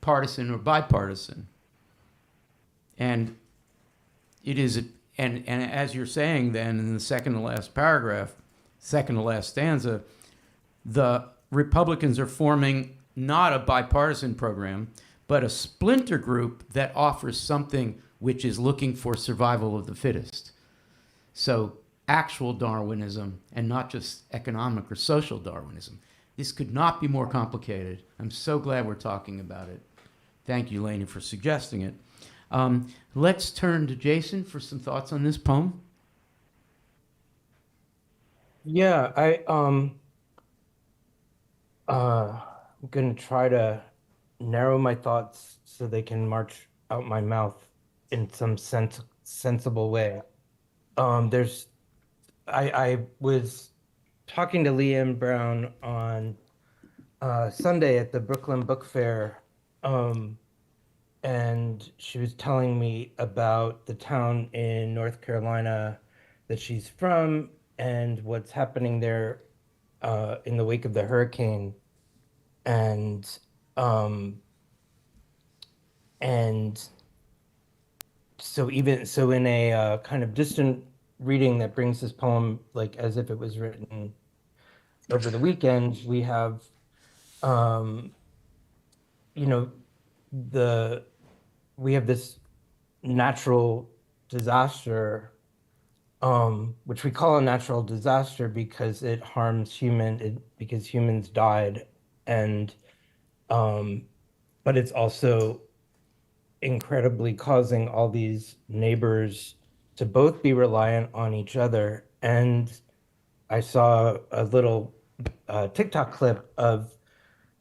[SPEAKER 1] partisan or bipartisan. And it is, and as you're saying then in the second to last paragraph, second to last stanza, the Republicans are forming not a bipartisan program, but a splinter group that offers something which is looking for survival of the fittest. So actual Darwinism and not just economic or social Darwinism. This could not be more complicated. I'm so glad we're talking about it. Thank you, Lainey, for suggesting it. Let's turn to Jason for some thoughts on this poem.
[SPEAKER 10] Yeah, I'm gonna try to narrow my thoughts so they can march out my mouth in some sensible way. I was talking to Leanne Brown on Sunday at the Brooklyn Book Fair, and she was telling me about the town in North Carolina that she's from and what's happening there in the wake of the hurricane. and um, and so even so in a kind of distant reading that brings this poem like as if it was written over the weekend, we have um, you know the we have this natural disaster, which we call a natural disaster because it harms because humans died, and but it's also incredibly causing all these neighbors to both be reliant on each other. And I saw a little TikTok clip of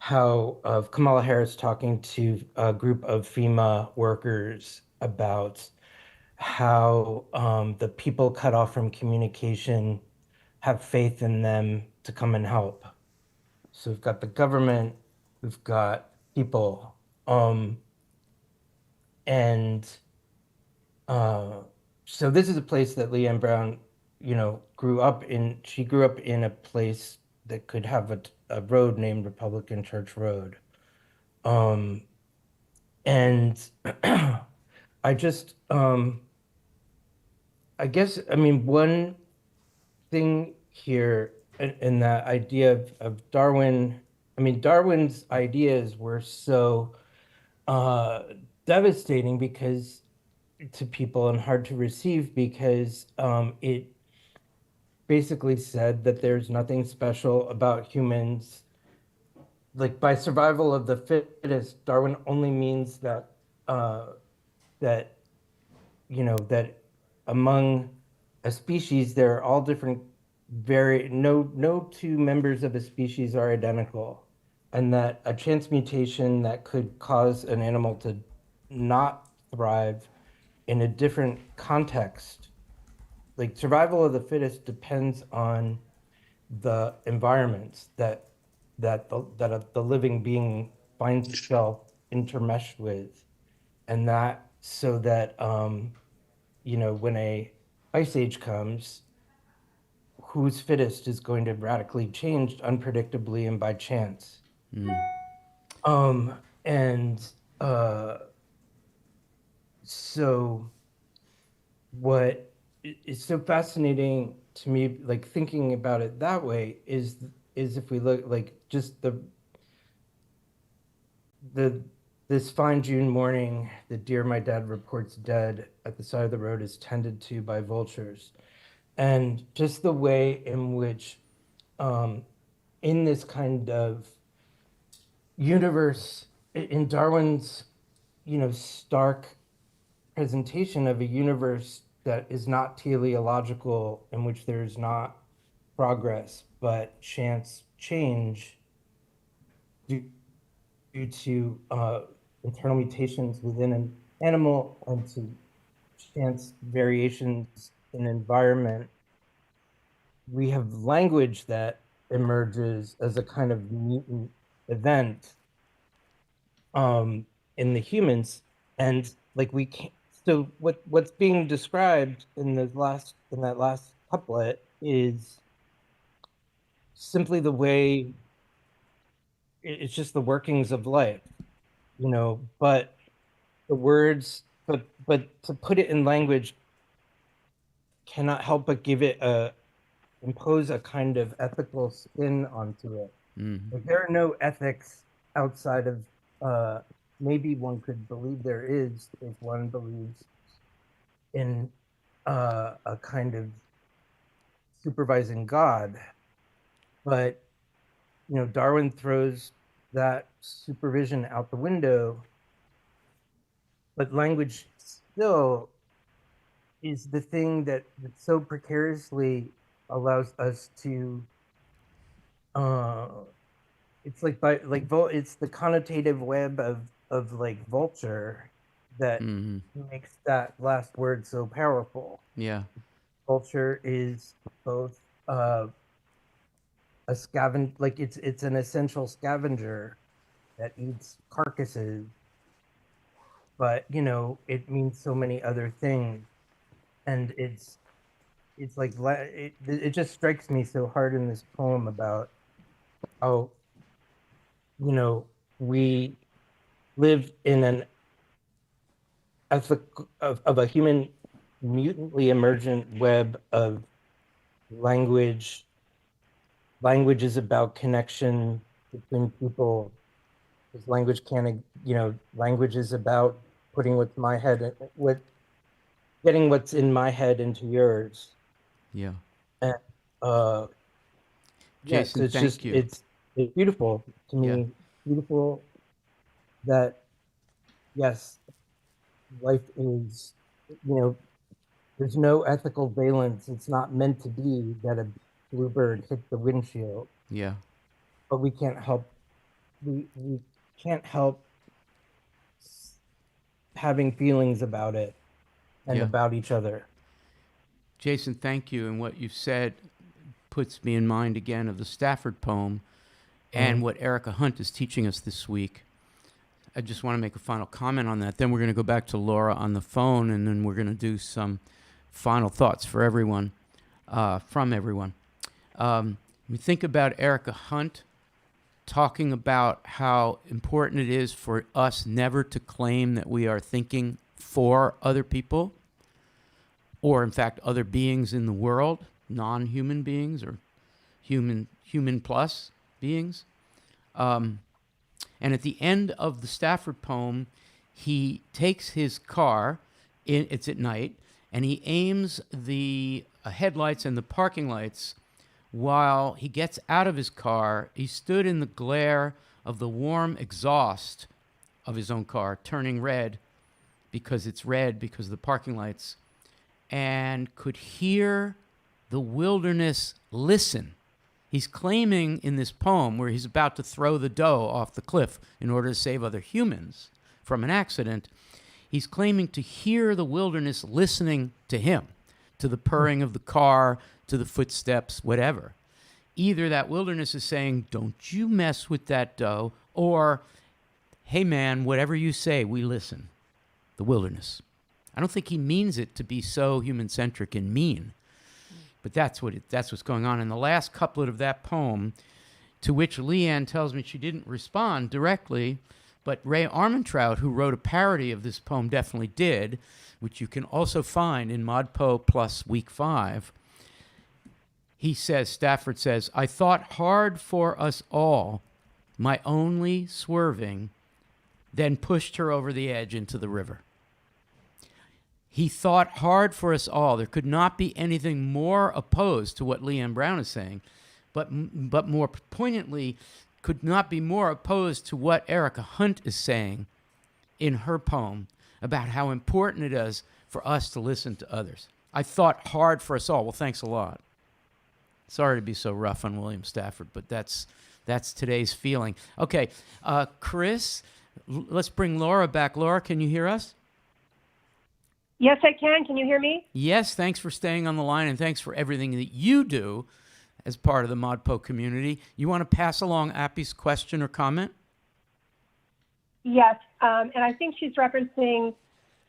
[SPEAKER 10] Kamala Harris talking to a group of FEMA workers about how the people cut off from communication have faith in them to come and help. So we've got the government, we've got people, and so this is a place that Leanne Brown, grew up in. She grew up in a place that could have a road named Republican Church Road. And I just, I guess, I mean, one thing here in that idea of Darwin, I mean, Darwin's ideas were so uh, devastating because to people and hard to receive because it basically said that there's nothing special about humans. Like by survival of the fittest, Darwin only means that that that among a species there are all different no two members of a species are identical, and that a chance mutation that could cause an animal to not thrive in a different context, like survival of the fittest depends on the environments that the living being finds itself intermeshed with, and that so that when a ice age comes, who's fittest is going to radically change unpredictably and by chance. And so what is so fascinating to me, like thinking about it that way, is if we look like just the this fine June morning, the deer my dad reports dead at the side of the road is tended to by vultures. And just the way in which, in this kind of universe, in Darwin's, stark presentation of a universe that is not teleological, in which there's not progress, but chance change due to internal mutations within an animal and to chance variations in environment, we have language that emerges as a kind of mutant event in the humans. And like we can't, so what's being described in that last couplet is simply the way it's just the workings of life, but the words, but to put it in language cannot help but impose a kind of ethical spin onto it. Like there are no ethics outside of maybe one could believe there is if one believes in a kind of supervising God. But Darwin throws that supervision out the window, but language still is the thing that so precariously allows us to it's like it's the connotative web of like vulture that makes that last word so powerful.
[SPEAKER 1] Yeah.
[SPEAKER 10] Vulture is both a scavenger, like it's an essential scavenger that eats carcasses, but it means so many other things, and it's like it just strikes me so hard in this poem about how we live in an of a human mutantly emergent web of language. Language is about connection between people. Because language can't, language is about putting getting what's in my head into yours.
[SPEAKER 1] Yeah.
[SPEAKER 10] And
[SPEAKER 1] Jason,
[SPEAKER 10] it's
[SPEAKER 1] thank
[SPEAKER 10] just
[SPEAKER 1] you.
[SPEAKER 10] it's beautiful to me.
[SPEAKER 1] Yeah.
[SPEAKER 10] Beautiful that yes, life is, there's no ethical valence. It's not meant to be that a bluebird hit the windshield.
[SPEAKER 1] Yeah.
[SPEAKER 10] But we can't help. We can't help having feelings about it and about each other.
[SPEAKER 1] Jason, thank you. And what you've said puts me in mind again of the Stafford poem and what Erica Hunt is teaching us this week. I just want to make a final comment on that. Then we're going to go back to Laura on the phone, and then we're going to do some final thoughts for everyone, from everyone. We think about Erica Hunt talking about how important it is for us never to claim that we are thinking for other people, or in fact other beings in the world, non-human beings or human plus beings. And at the end of the Stafford poem, he takes his car, it's at night, and he aims the headlights and the parking lights while he gets out of his car. He stood in the glare of the warm exhaust of his own car, turning red because it's red because of the parking lights, and could hear the wilderness listen. He's claiming in this poem, where he's about to throw the doe off the cliff in order to save other humans from an accident, he's claiming to hear the wilderness listening to him, to the purring of the car, to the footsteps, whatever. Either that wilderness is saying, don't you mess with that doe, or, hey man, whatever you say, we listen. The wilderness. I don't think he means it to be so human-centric and mean. But that's what's going on. In the last couplet of that poem, to which Leanne tells me she didn't respond directly, but Ray Armentrout, who wrote a parody of this poem, definitely did, which you can also find in ModPo Plus Week 5. He says, Stafford says, I thought hard for us all, my only swerving, then pushed her over the edge into the river. He thought hard for us all. There could not be anything more opposed to what Leanne Brown is saying, but more poignantly, could not be more opposed to what Erica Hunt is saying in her poem about how important it is for us to listen to others. I thought hard for us all. Well, thanks a lot. Sorry to be so rough on William Stafford, but that's today's feeling. Okay, Chris, let's bring Laura back. Laura, can you hear us?
[SPEAKER 13] Yes, I can. Can you hear me?
[SPEAKER 1] Yes, thanks for staying on the line, and thanks for everything that you do as part of the ModPo community. You want to pass along Appy's question or comment?
[SPEAKER 13] Yes, and I think she's referencing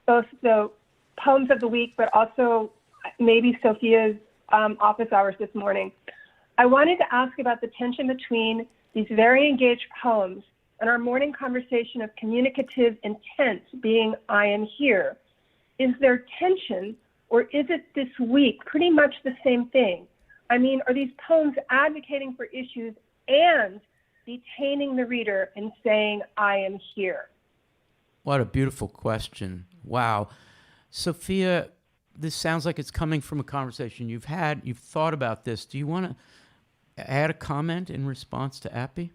[SPEAKER 13] both the poems of the week, but also maybe Sophia's office hours this morning. I wanted to ask about the tension between these very engaged poems and our morning conversation of communicative intent being I am here. Is there tension, or is it this week pretty much the same thing? I mean, are these poems advocating for issues and detaining the reader and saying, I am here?
[SPEAKER 1] What a beautiful question. Wow. Sophia, this sounds like it's coming from a conversation you've had. You've thought about this. Do you want to add a comment in response to Appy?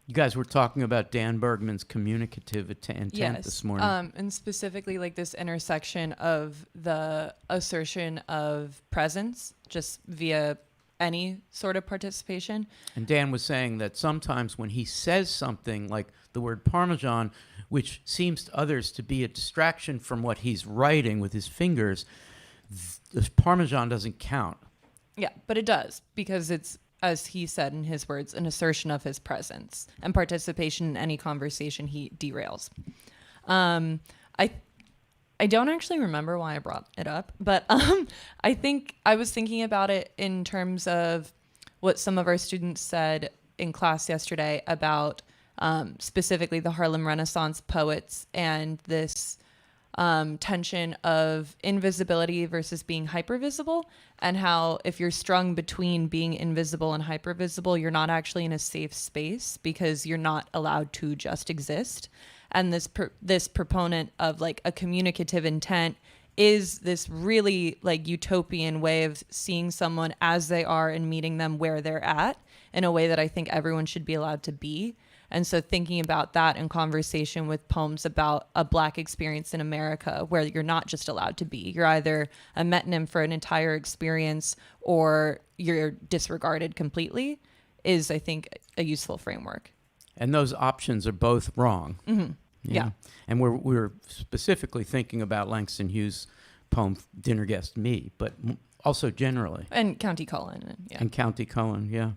[SPEAKER 1] You guys were talking about Dan Bergman's communicative intent this morning.
[SPEAKER 2] And specifically like this intersection of the assertion of presence just via any sort of participation.
[SPEAKER 1] And Dan was saying that sometimes when he says something like the word Parmesan, which seems to others to be a distraction from what he's writing with his fingers, the Parmesan doesn't count.
[SPEAKER 2] Yeah, but it does, because it's, as he said in his words, an assertion of his presence and participation in any conversation he derails. I don't actually remember why I brought it up, but I think I was thinking about it in terms of what some of our students said in class yesterday about specifically the Harlem Renaissance poets and this tension of invisibility versus being hypervisible, and how if you're strung between being invisible and hypervisible, you're not actually in a safe space because you're not allowed to just exist. And this proponent of like a communicative intent is this really like utopian way of seeing someone as they are and meeting them where they're at in a way that I think everyone should be allowed to be. And so thinking about that in conversation with poems about a Black experience in America where you're not just allowed to be, you're either a metonym for an entire experience or you're disregarded completely, is I think a useful framework.
[SPEAKER 1] And those options are both wrong.
[SPEAKER 2] Mm-hmm. Yeah.
[SPEAKER 1] And we're specifically thinking about Langston Hughes' poem "Dinner Guest Me," but also generally.
[SPEAKER 2] And County Cullen. Yeah.
[SPEAKER 1] And County Cullen, yeah,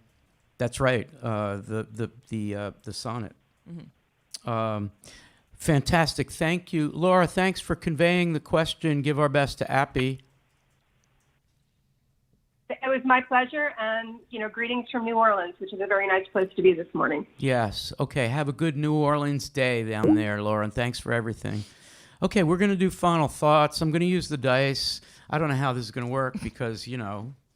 [SPEAKER 1] that's right. The sonnet.
[SPEAKER 2] Mm-hmm.
[SPEAKER 1] Fantastic. Thank you, Laura. Thanks for conveying the question. Give our best to Appy.
[SPEAKER 13] It was my pleasure, and greetings from New Orleans, which is a very nice place to be this morning.
[SPEAKER 1] Yes. Okay. Have a good New Orleans day down there, Laura, and thanks for everything. Okay, we're going to do final thoughts. I'm going to use the dice. I don't know how this is going to work because,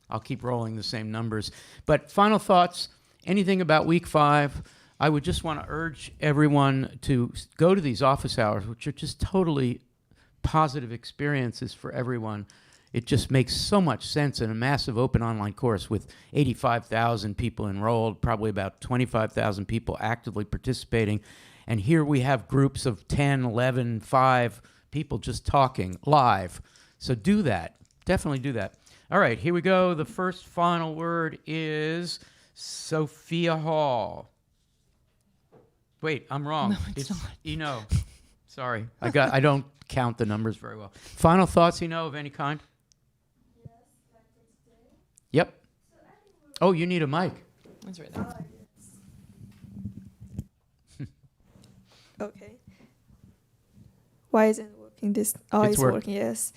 [SPEAKER 1] I'll keep rolling the same numbers. But final thoughts, anything about week 5, I would just want to urge everyone to go to these office hours, which are just totally positive experiences for everyone. It just makes so much sense in a massive open online course with 85,000 people enrolled, probably about 25,000 people actively participating. And here we have groups of 10, 11, 5 people just talking live. So do that. Definitely do that. All right, here we go. The first final word is Sophia Hall. Wait, I'm wrong.
[SPEAKER 2] No, it's not.
[SPEAKER 1] Eno. Sorry. I don't count the numbers very well. Final thoughts, Eno, of any kind? Yep. Oh, you need a mic.
[SPEAKER 2] That's right there.
[SPEAKER 8] Okay. Why isn't it working? It's
[SPEAKER 1] working.
[SPEAKER 8] Working. Yes.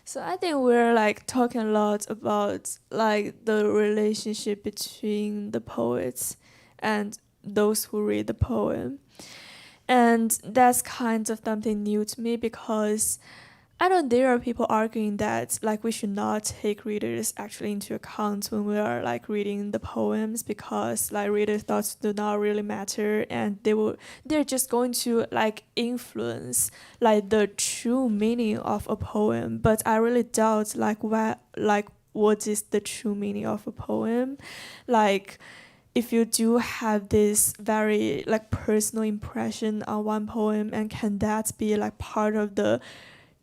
[SPEAKER 8] So I think we're like talking a lot about like the relationship between the poets and those who read the poem, and that's kind of something new to me because I know there are people arguing that like we should not take readers actually into account when we are like reading the poems because like readers' thoughts do not really matter and they're just going to like influence like the true meaning of a poem. But I really doubt what is the true meaning of a poem. Like if you do have this very like personal impression on one poem, and can that be like part of the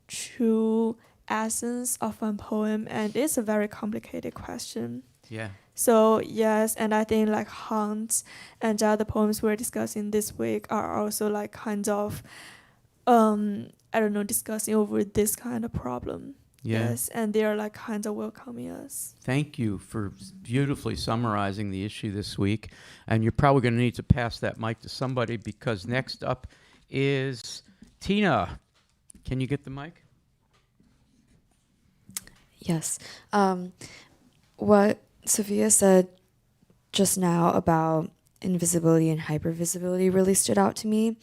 [SPEAKER 8] true essence of one poem? And it's a very complicated question.
[SPEAKER 1] Yeah.
[SPEAKER 8] So yes, and I think like Hunt and the other poems we're discussing this week are also like kind of discussing over this kind of problem.
[SPEAKER 1] Yeah.
[SPEAKER 8] Yes, and they're like kind of welcoming us.
[SPEAKER 1] Thank you for beautifully summarizing the issue this week. And you're probably going to need to pass that mic to somebody because next up is Tina. Can you get the mic?
[SPEAKER 6] Yes. What Sophia said just now about invisibility and hypervisibility really stood out to me,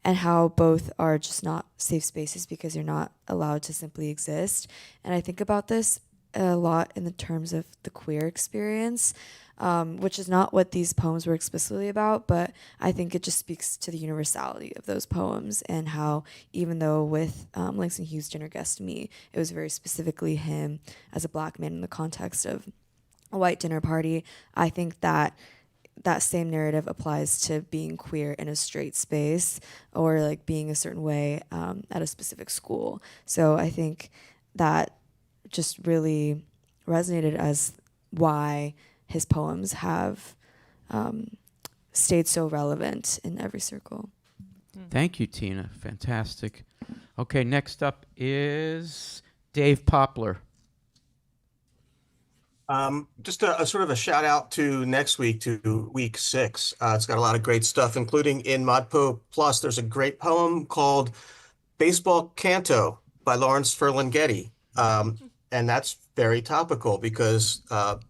[SPEAKER 6] and how both are just not safe spaces because you're not allowed to simply exist. And I think about this a lot in the terms of the queer experience, which is not what these poems were explicitly about, but I think it just speaks to the universality of those poems and how even though with Langston Hughes' Dinner Guest Me, it was very specifically him as a Black man in the context of a white dinner party, I think that same narrative applies to being queer in a straight space or like being a certain way at a specific school. So I think that just really resonated as why his poems have stayed so relevant in every circle.
[SPEAKER 1] Thank you, Tina. Fantastic. Okay, next up is Dave Poplar.
[SPEAKER 5] Just a sort of a shout out to next week, to week 6. It's got a lot of great stuff, including in ModPo Plus. There's a great poem called Baseball Canto by Lawrence Ferlinghetti. And that's very topical because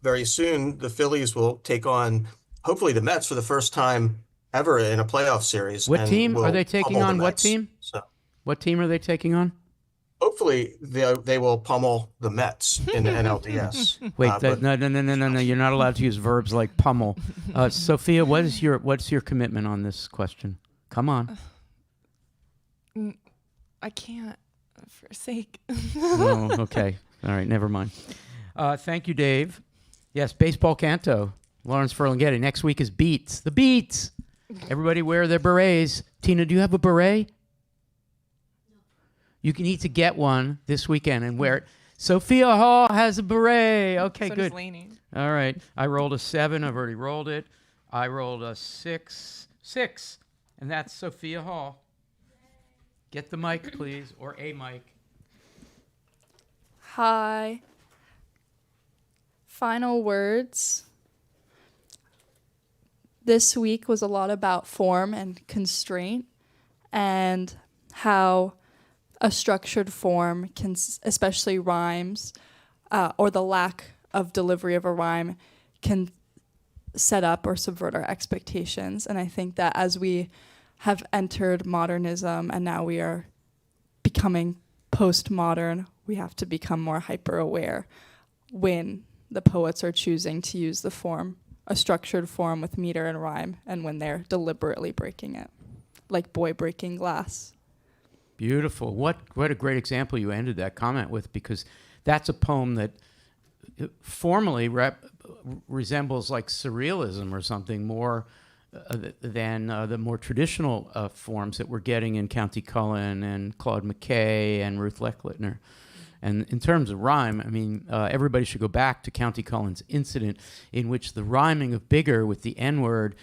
[SPEAKER 5] very soon the Phillies will take on, hopefully, the Mets for the first time ever in a playoff series.
[SPEAKER 1] What
[SPEAKER 5] and
[SPEAKER 1] team are
[SPEAKER 5] will
[SPEAKER 1] they taking
[SPEAKER 5] pummel the
[SPEAKER 1] on? What
[SPEAKER 5] Mets.
[SPEAKER 1] team?
[SPEAKER 5] So
[SPEAKER 1] What team are they taking on?
[SPEAKER 5] hopefully they will pummel the Mets in the NLDS.
[SPEAKER 1] Wait,
[SPEAKER 5] But
[SPEAKER 1] no. You're not allowed to use verbs like pummel. Sophia, what's your commitment on this question? Come on.
[SPEAKER 2] I can't, for sake.
[SPEAKER 1] Oh, okay. All right, never mind. Thank you, Dave. Yes, Baseball Canto. Lawrence Ferlinghetti. Next week is Beats. The Beats. Everybody wear their berets. Tina, do you have a beret? You need to get one this weekend and wear it. Sophia Hall has a beret. Okay,
[SPEAKER 2] So
[SPEAKER 1] good.
[SPEAKER 2] does Lainey.
[SPEAKER 1] All right. I rolled a 7. I've already rolled it. I rolled a 6. 6. And that's Sophia Hall. Get the mic, please, or a mic.
[SPEAKER 9] Hi. Final words. This week was a lot about form and constraint and how a structured form can, especially rhymes, or the lack of delivery of a rhyme, can set up or subvert our expectations. And I think that as we have entered modernism and now we are becoming postmodern, we have to become more hyper-aware when the poets are choosing to use the form, a structured form with meter and rhyme, and when they're deliberately breaking it, like Boy Breaking Glass.
[SPEAKER 1] Beautiful. What a great example you ended that comment with, because that's a poem that formally resembles like surrealism or something more than the more traditional forms that we're getting in County Cullen and Claude McKay and Ruth Lechleitner. And in terms of rhyme, I mean, everybody should go back to County Cullen's incident in which the rhyming of bigger with the N-word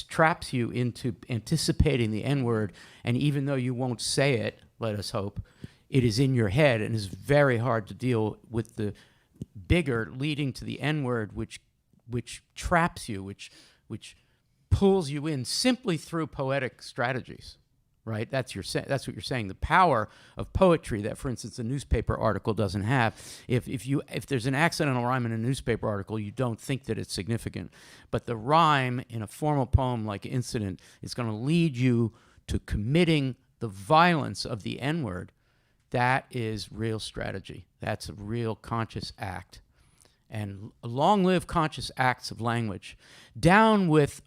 [SPEAKER 1] traps you into anticipating the N-word, and even though you won't say it, let us hope, it is in your head and is very hard to deal with the bigger leading to the N-word, which traps you, which pulls you in simply through poetic strategies, right? That's what you're saying. The power of poetry that, for instance, a newspaper article doesn't have. If there's an accidental rhyme in a newspaper article, you don't think that it's significant. But the rhyme in a formal poem like Incident is going to lead you to committing the violence of the N-word. That is real strategy. That's a real conscious act. And long live conscious acts of language. Down with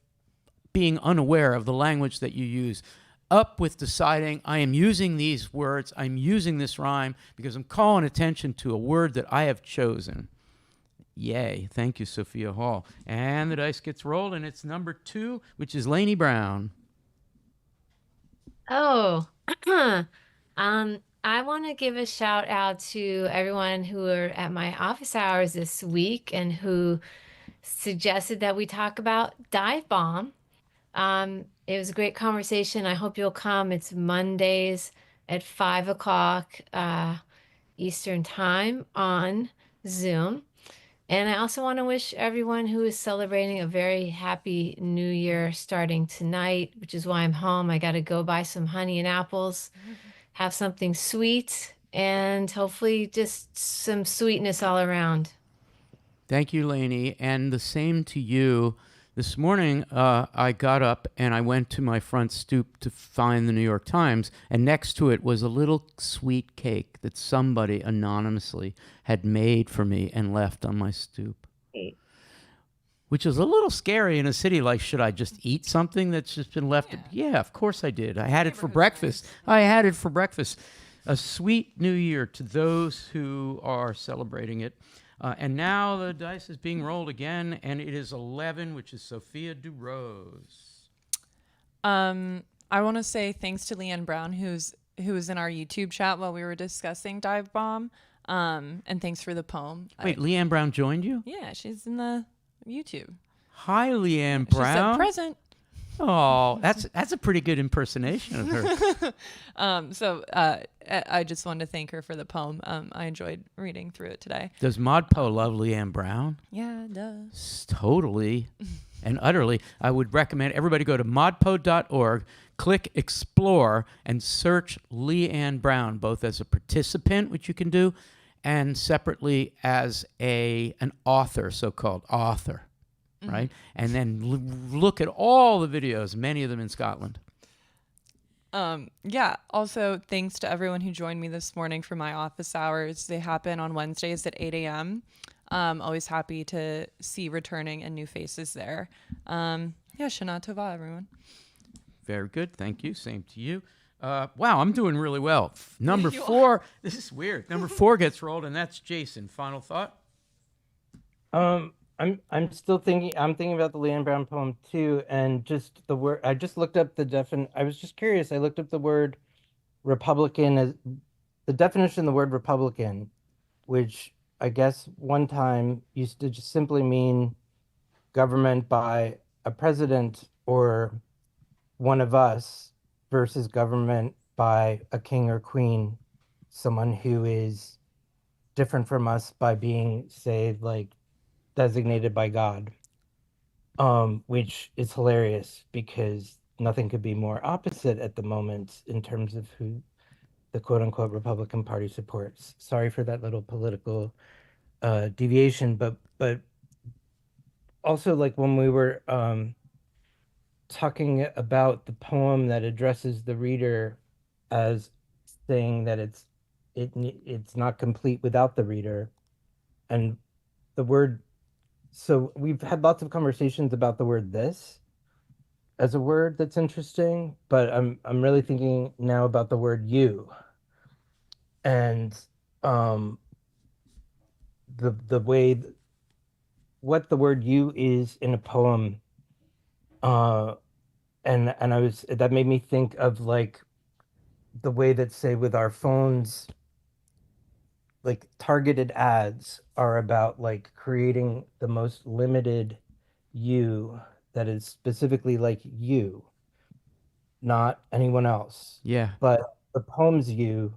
[SPEAKER 1] being unaware of the language that you use. Up with deciding, I am using these words, I'm using this rhyme because I'm calling attention to a word that I have chosen. Yay. Thank you, Sophia Hall. And the dice gets rolled, and it's number 2, which is Lainey Brown.
[SPEAKER 4] Oh, I want to give a shout out to everyone who were at my office hours this week and who suggested that we talk about Dive Bomb. It was a great conversation. I hope you'll come. It's Mondays at 5 o'clock Eastern Time on Zoom. And I also want to wish everyone who is celebrating a very happy new year starting tonight, which is why I'm home. I got to go buy some honey and apples, have something sweet, and hopefully just some sweetness all around.
[SPEAKER 1] Thank you, Lainey. And the same to you. This morning, I got up and I went to my front stoop to find the New York Times, and next to it was a little sweet cake that somebody anonymously had made for me and left on my stoop, which is a little scary in a city like, should I just eat something that's just been left? Yeah, of course I did. I had it for breakfast. A sweet New Year to those who are celebrating it. And now the dice is being rolled again, and it is 11, which is Sophia DuRose.
[SPEAKER 2] I want to say thanks to Leanne Brown, who was in our YouTube chat while we were discussing Dive Bomb, and thanks for the poem.
[SPEAKER 1] Wait, Leanne Brown joined you?
[SPEAKER 2] Yeah, she's in the YouTube.
[SPEAKER 1] Hi, Leanne Brown.
[SPEAKER 2] She said present.
[SPEAKER 1] Oh, that's a pretty good impersonation of her.
[SPEAKER 2] I just wanted to thank her for the poem. I enjoyed reading through it today.
[SPEAKER 1] Does Modpo love Leanne Brown?
[SPEAKER 2] Yeah, it does.
[SPEAKER 1] Totally. and utterly. I would recommend everybody go to modpo.org, click Explore, and search Leanne Brown, both as a participant, which you can do, and separately as an author, so-called author, right? And then look at all the videos, many of them in Scotland.
[SPEAKER 2] Yeah. Also, thanks to everyone who joined me this morning for my office hours. They happen on Wednesdays at 8 a.m. Always happy to see returning and new faces there. Yeah, Shana Tova, everyone.
[SPEAKER 1] Very good. Thank you. Same to you. Wow, I'm doing really well. Number 4. This is weird. Number 4 gets rolled, and that's Jason. Final thought?
[SPEAKER 10] I'm still thinking. I'm thinking about the Leanne Brown poem too, and just the word. I just looked up the I was just curious. I looked up the word Republican as the definition of the word Republican, which I guess one time used to just simply mean government by a president or one of us versus government by a king or queen, someone who is different from us by being, say, like designated by God, which is hilarious because nothing could be more opposite at the moment in terms of who the quote unquote Republican Party supports. Sorry for that little political deviation, but also like when we were talking about the poem that addresses the reader as saying that it's not complete without the reader, and the word. So we've had lots of conversations about the word "this" as a word that's interesting, but I'm really thinking now about the word "you," and the way what the word "you" is in a poem, and that made me think of like the way that, say, with our phones, like targeted ads are about like creating the most limited you that is specifically like you, not anyone else.
[SPEAKER 1] Yeah.
[SPEAKER 10] But the poem's you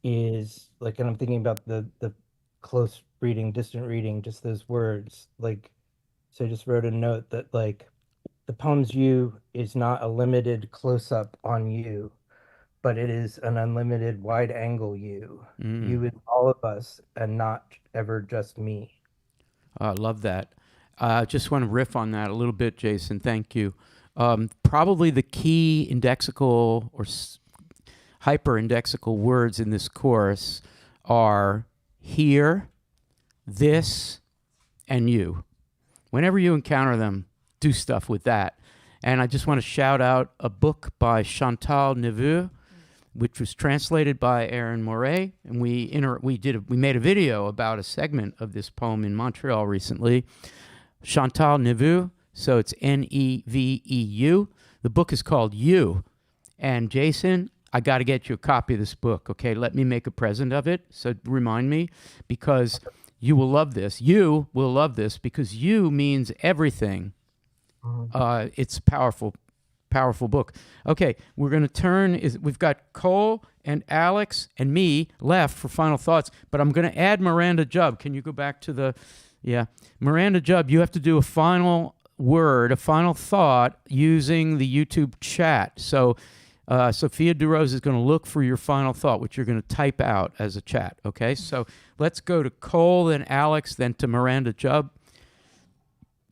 [SPEAKER 10] is like, and I'm thinking about the close reading, distant reading, just those words. Like, so I just wrote a note that like the poem's you is not a limited close up on you, but it is an unlimited wide angle you. You is all of us and not ever just me.
[SPEAKER 1] I love that. I just want to riff on that a little bit, Jason. Thank you. Probably the key indexical or hyperindexical words in this course are here, this, and you. Whenever you encounter them, do stuff with that. And I just want to shout out a book by Chantal Neveu, which was translated by Aaron Moret, and we made a video about a segment of this poem in Montreal recently. Chantal Neveu, so it's Neveu. The book is called You. And Jason, I got to get you a copy of this book, okay? Let me make a present of it, so remind me, because you will love this. You will love this because you means everything. It's powerful book. Okay, we're going to turn. We've got Cole and Alex and me left for final thoughts, but I'm going to add Miranda Jubb. Can you go back to Miranda Jubb, you have to do a final word, a final thought using the YouTube chat. So Sophia DeRose is going to look for your final thought, which you're going to type out as a chat, okay? So let's go to Cole, then Alex, then to Miranda Jubb.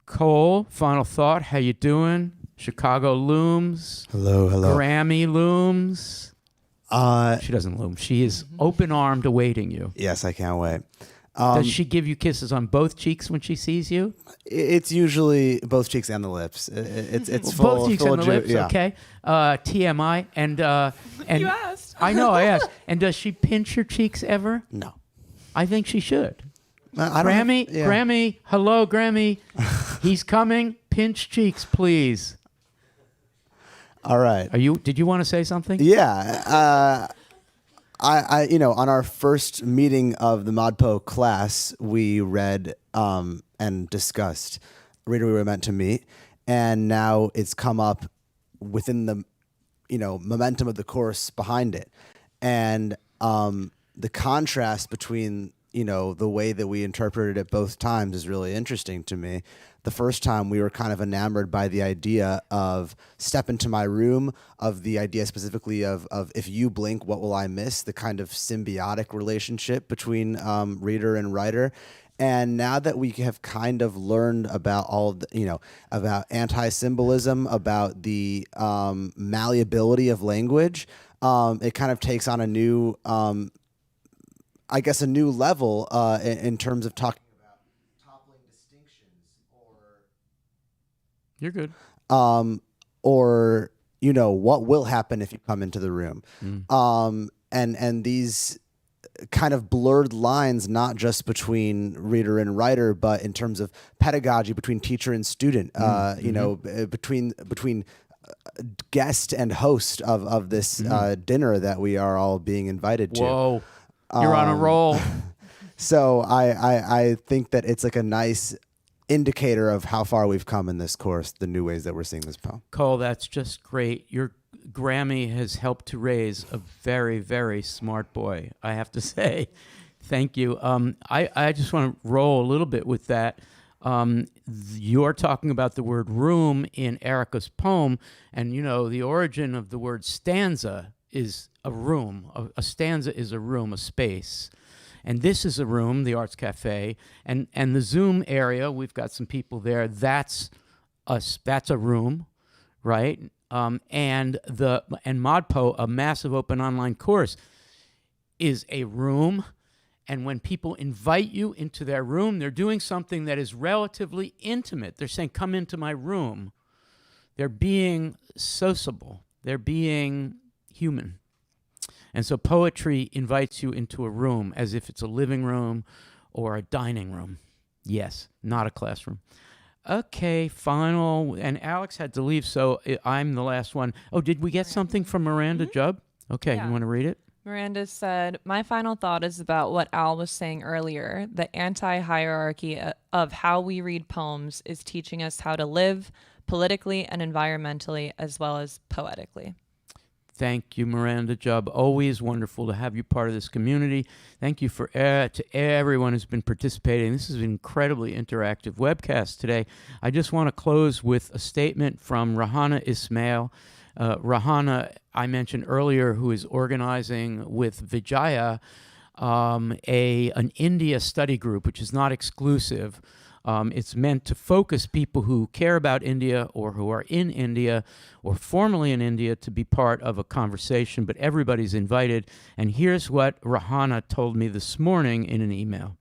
[SPEAKER 1] Cole, final thought. How you doing? Chicago looms.
[SPEAKER 3] Hello.
[SPEAKER 1] Grammy looms. She doesn't loom. She is open-armed awaiting you.
[SPEAKER 3] Yes, I can't wait.
[SPEAKER 1] Does she give you kisses on both cheeks when she sees you?
[SPEAKER 3] It's usually both cheeks and the lips. It's full,
[SPEAKER 1] both cheeks
[SPEAKER 3] full
[SPEAKER 1] and the lips.
[SPEAKER 3] yeah.
[SPEAKER 1] Okay. TMI and
[SPEAKER 2] You asked.
[SPEAKER 1] I know. I asked. And does she pinch your cheeks ever?
[SPEAKER 3] No.
[SPEAKER 1] I think she should.
[SPEAKER 3] Grammy,
[SPEAKER 1] Grammy, hello, Grammy. He's coming. Pinch cheeks, please.
[SPEAKER 3] All right.
[SPEAKER 1] Did you want to say something?
[SPEAKER 3] Yeah. I on our first meeting of the ModPo class, we read and discussed Reader We Were Meant to Meet, and now it's come up within the momentum of the course behind it, and the contrast between the way that we interpreted it both times is really interesting to me. The first time we were kind of enamored by the idea of step into my room, of the idea specifically of if you blink, what will I miss? The kind of symbiotic relationship between reader and writer. And now that we have kind of learned about all of the, about anti-symbolism, about the malleability of language, it kind of takes on a new, I guess, a new level in terms of talking about toppling distinctions
[SPEAKER 1] You're good.
[SPEAKER 3] or what will happen if you come into the room. And these kind of blurred lines, not just between reader and writer, but in terms of pedagogy between teacher and student, between guest and host of this dinner that we are all being invited to.
[SPEAKER 1] Whoa, you're on a roll.
[SPEAKER 3] So I think that it's like a nice indicator of how far we've come in this course, the new ways that we're seeing this poem.
[SPEAKER 1] Cole, that's just great. Your Grammy has helped to raise a very, very smart boy, I have to say. Thank you. I just want to roll a little bit with that. You're talking about the word room in Erica's poem, and the origin of the word stanza is a room. A stanza is a room, a space. And this is a room, the Arts Cafe, and the Zoom area, we've got some people there, that's a room, right? And ModPo, a massive open online course, is a room. And when people invite you into their room, they're doing something that is relatively intimate. They're saying, come into my room. They're being sociable. They're being human. And so poetry invites you into a room as if it's a living room or a dining room. Yes, not a classroom. Okay, final. And Alex had to leave, so I'm the last one. Oh, did we get something from Miranda Jubb? Okay,
[SPEAKER 2] Yeah.
[SPEAKER 1] You want to read it?
[SPEAKER 2] Miranda said, my final thought is about what Al was saying earlier. The anti-hierarchy of how we read poems is teaching us how to live politically and environmentally as well as poetically.
[SPEAKER 1] Thank you, Miranda Jubb. Always wonderful to have you part of this community. Thank you to everyone who's been participating. This is an incredibly interactive webcast today. I just want to close with a statement from Rahana Ismail. Rahana, I mentioned earlier, who is organizing with Vijaya an India study group, which is not exclusive. It's meant to focus people who care about India or who are in India or formerly in India to be part of a conversation, but everybody's invited. And here's what Rahana told me this morning in an email.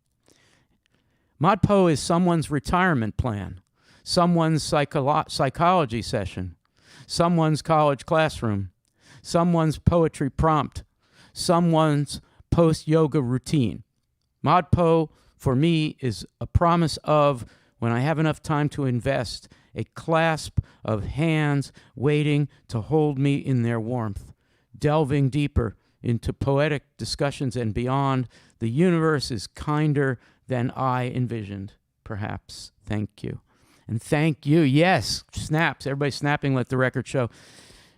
[SPEAKER 1] ModPo is someone's retirement plan, someone's psychology session, someone's college classroom, someone's poetry prompt, someone's post-yoga routine. ModPo, for me, is a promise of, when I have enough time to invest, a clasp of hands waiting to hold me in their warmth, delving deeper into poetic discussions and beyond. The universe is kinder than I envisioned, perhaps. Thank you. And thank you. Yes, snaps. Everybody snapping, let the record show.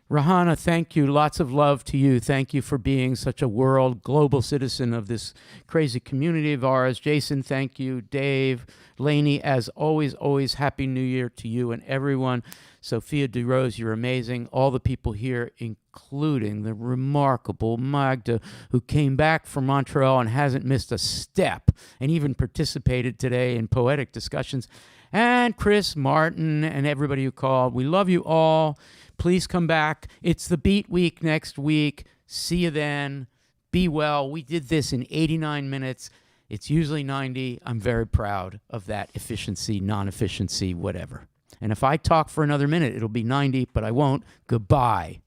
[SPEAKER 1] Rahana, thank you. Lots of love to you. Thank you for being such a global citizen of this crazy community of ours. Jason, thank you. Dave, Lainey, as always, Happy New Year to you and everyone. Sophia DeRose, you're amazing. All the people here, including the remarkable Magda, who came back from Montreal and hasn't missed a step and even participated today in poetic discussions. And Chris Martin and everybody who called. We love you all. Please come back. It's the Beat Week next week. See you then. Be well. We did this in 89 minutes. It's usually 90. I'm very proud of that efficiency, non-efficiency, whatever. And if I talk for another minute, it'll be 90, but I won't. Goodbye.